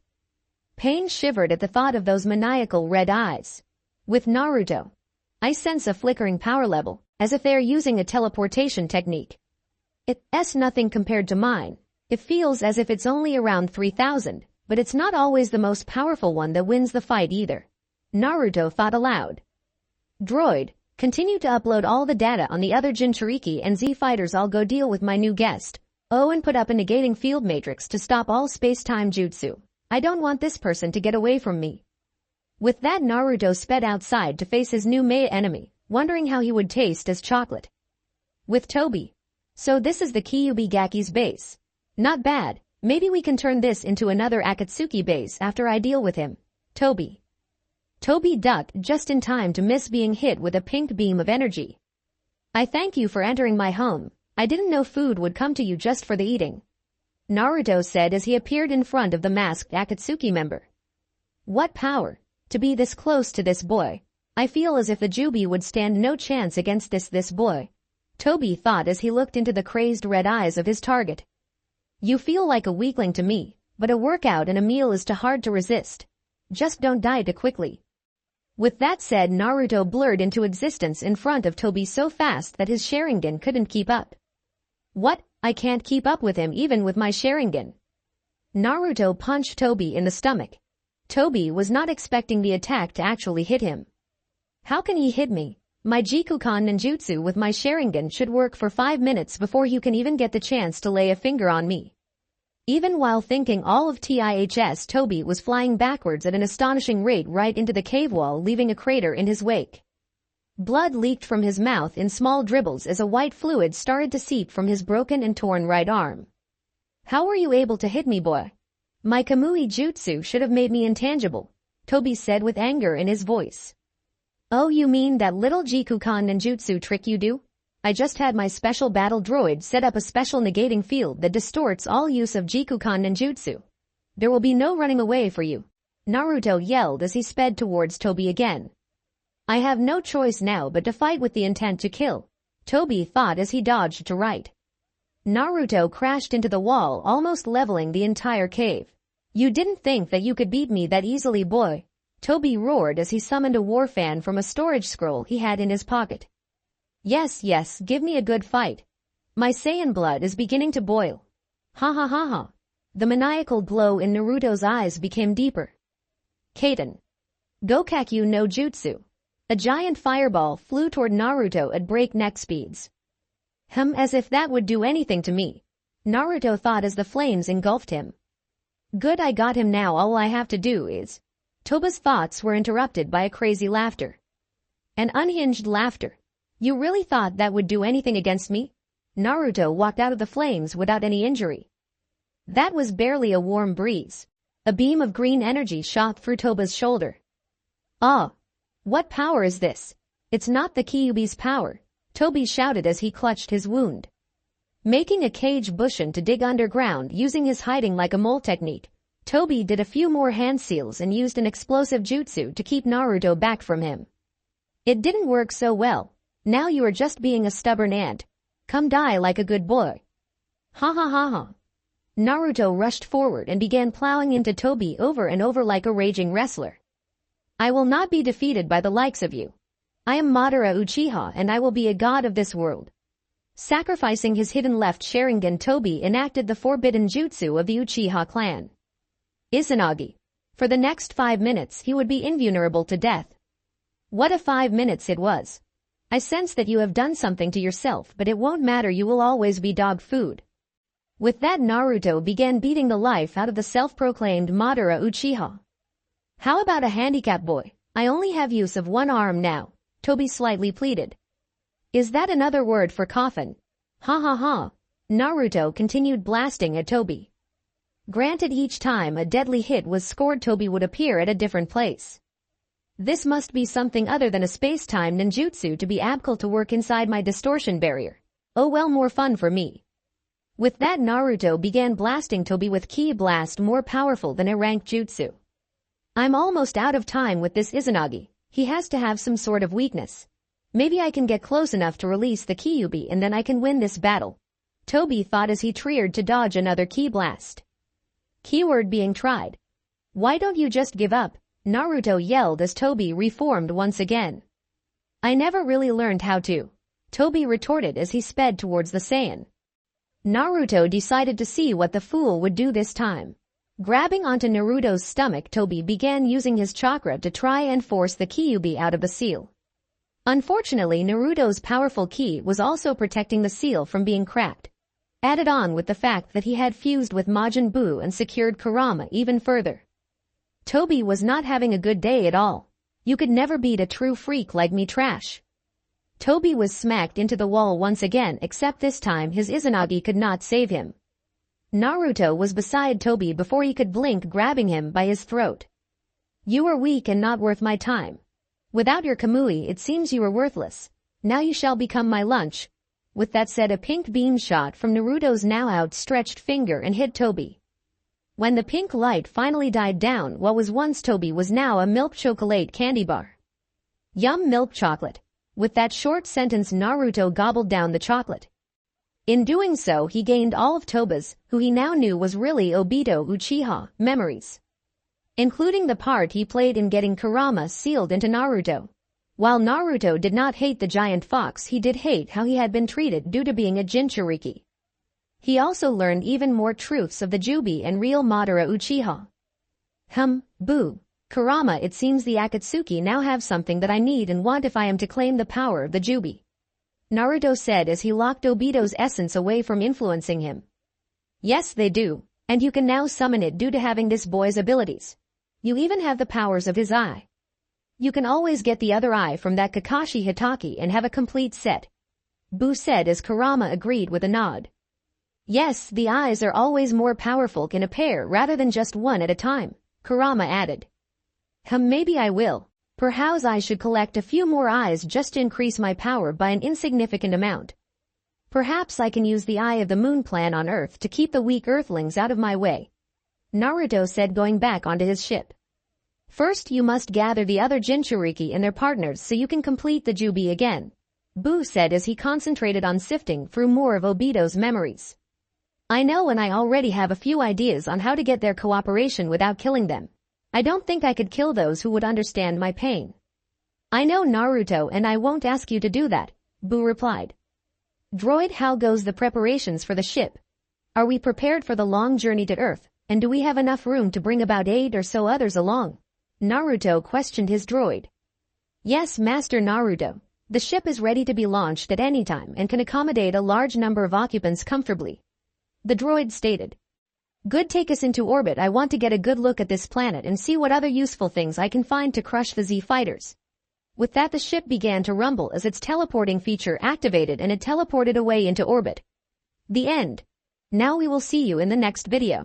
Pain shivered at the thought of those maniacal red eyes. With Naruto, I sense a flickering power level, as if they're using a teleportation technique. It's nothing compared to mine. It feels as if it's only around 3,000, but it's not always the most powerful one that wins the fight either. Naruto thought aloud. Droid, continue to upload all the data on the other Jinchuriki and Z fighters. I'll go deal with my new guest. Oh, and put up a negating field matrix to stop all space-time jutsu. I don't want this person to get away from me. With that, Naruto sped outside to face his new enemy, wondering how he would taste as chocolate. With Tobi. So this is the Kyuubi Gaki's base. Not bad. Maybe we can turn this into another Akatsuki base after I deal with him. Tobi ducked just in time to miss being hit with a pink beam of energy. I thank you for entering my home. I didn't know food would come to you just for the eating, Naruto said as he appeared in front of the masked Akatsuki member. What power! To be this close to this boy. I feel as if the Jubi would stand no chance against this boy, Tobi thought as he looked into the crazed red eyes of his target. You feel like a weakling to me, but a workout and a meal is too hard to resist. Just don't die too quickly. With that said, Naruto blurred into existence in front of Tobi so fast that his Sharingan couldn't keep up. What? I can't keep up with him even with my Sharingan. Naruto punched Tobi in the stomach. Tobi was not expecting the attack to actually hit him. How can he hit me? My Jikukan ninjutsu with my Sharingan should work for 5 minutes before you can even get the chance to lay a finger on me. Even while thinking all of TIHS, Toby was flying backwards at an astonishing rate right into the cave wall, leaving a crater in his wake. Blood leaked from his mouth in small dribbles as a white fluid started to seep from his broken and torn right arm. How were you able to hit me, boy? My Kamui jutsu should have made me intangible, Toby said with anger in his voice. Oh, you mean that little Jikukan ninjutsu trick you do? I just had my special battle droid set up a special negating field that distorts all use of Jikukan ninjutsu. There will be no running away for you, Naruto yelled as he sped towards Toby again. I have no choice now but to fight with the intent to kill, Toby thought as he dodged to right. Naruto crashed into the wall, almost leveling the entire cave. You didn't think that you could beat me that easily, boy, Toby roared as he summoned a war fan from a storage scroll he had in his pocket. Yes, give me a good fight. My Saiyan blood is beginning to boil. Ha ha ha ha. The maniacal glow in Naruto's eyes became deeper. Kaiten. Gokakyu no Jutsu. A giant fireball flew toward Naruto at breakneck speeds. As if that would do anything to me, Naruto thought as the flames engulfed him. Good, I got him now, all I have to do is... Toba's thoughts were interrupted by a crazy laughter. An unhinged laughter. You really thought that would do anything against me? Naruto walked out of the flames without any injury. That was barely a warm breeze. A beam of green energy shot through Toba's shoulder. Ah! What power is this? It's not the Kyuubi's power, Toby shouted as he clutched his wound. Making a cage bushin to dig underground using his hiding like a mole technique, Toby did a few more hand seals and used an explosive jutsu to keep Naruto back from him. It didn't work so well. Now you are just being a stubborn ant. Come die like a good boy. Ha ha ha ha. Naruto rushed forward and began plowing into Toby over and over like a raging wrestler. I will not be defeated by the likes of you. I am Madara Uchiha and I will be a god of this world. Sacrificing his hidden left Sharingan, Toby enacted the forbidden jutsu of the Uchiha clan. Izanagi. For the next 5 minutes he would be invulnerable to death. What a 5 minutes it was. I sense that you have done something to yourself, but it won't matter, you will always be dog food. With that, Naruto began beating the life out of the self-proclaimed Madara Uchiha. How about a handicap, boy? I only have use of one arm now, Toby slightly pleaded. Is that another word for coffin? Ha ha ha. Naruto continued blasting at Toby. Granted, each time a deadly hit was scored, Toby would appear at a different place. This must be something other than a space-time ninjutsu to be able to work inside my distortion barrier. Oh well, more fun for me. With that, Naruto began blasting Toby with Ki Blast, more powerful than a ranked jutsu. I'm almost out of time with this Izanagi. He has to have some sort of weakness. Maybe I can get close enough to release the Kyuubi and then I can win this battle, Toby thought as he tried to dodge another Ki Blast. Keyword being tried. Why don't you just give up? Naruto yelled as Toby reformed once again. I never really learned how to, Toby retorted as he sped towards the Saiyan. Naruto decided to see what the fool would do this time. Grabbing onto Naruto's stomach, Toby began using his chakra to try and force the Kyuubi out of the seal. Unfortunately, Naruto's powerful ki was also protecting the seal from being cracked. Added on with the fact that he had fused with Majin Buu and secured Kurama even further. Toby was not having a good day at all. You could never beat a true freak like me, trash. Toby was smacked into the wall once again, except this time his Izanagi could not save him. Naruto was beside Toby before he could blink, grabbing him by his throat. You are weak and not worth my time. Without your Kamui, it seems you are worthless. Now you shall become my lunch. With that said, a pink beam shot from Naruto's now outstretched finger and hit Toby. When the pink light finally died down, what was once Toby was now a milk chocolate candy bar. Yum, milk chocolate. With that short sentence, Naruto gobbled down the chocolate. In doing so, he gained all of Toba's, who he now knew was really Obito Uchiha, memories, including the part he played in getting Kurama sealed into Naruto. While Naruto did not hate the giant fox, he did hate how he had been treated due to being a Jinchuriki. He also learned even more truths of the Jubi and real Madara Uchiha. Boo. Kurama, it seems the Akatsuki now have something that I need and want if I am to claim the power of the Jubi, Naruto said as he locked Obito's essence away from influencing him. Yes, they do. And you can now summon it due to having this boy's abilities. You even have the powers of his eye. You can always get the other eye from that Kakashi Hitaki and have a complete set. Boo said as Kurama agreed with a nod. Yes, the eyes are always more powerful in a pair rather than just one at a time, Kurama added. Maybe I will. Perhaps I should collect a few more eyes just to increase my power by an insignificant amount. Perhaps I can use the Eye of the Moon plan on Earth to keep the weak Earthlings out of my way. Naruto said going back onto his ship. First you must gather the other Jinchuriki and their partners so you can complete the Jubi again, Boo said as he concentrated on sifting through more of Obito's memories. I know, and I already have a few ideas on how to get their cooperation without killing them. I don't think I could kill those who would understand my pain. I know, Naruto, and I won't ask you to do that, Boo replied. Droid, how goes the preparations for the ship? Are we prepared for the long journey to Earth, and do we have enough room to bring about 8 or so others along? Naruto questioned his droid. Yes, Master Naruto. The ship is ready to be launched at any time and can accommodate a large number of occupants comfortably. The droid stated. Good, take us into orbit. I want to get a good look at this planet and see what other useful things I can find to crush the Z fighters. With that, the ship began to rumble as its teleporting feature activated and it teleported away into orbit. The end. Now we will see you in the next video.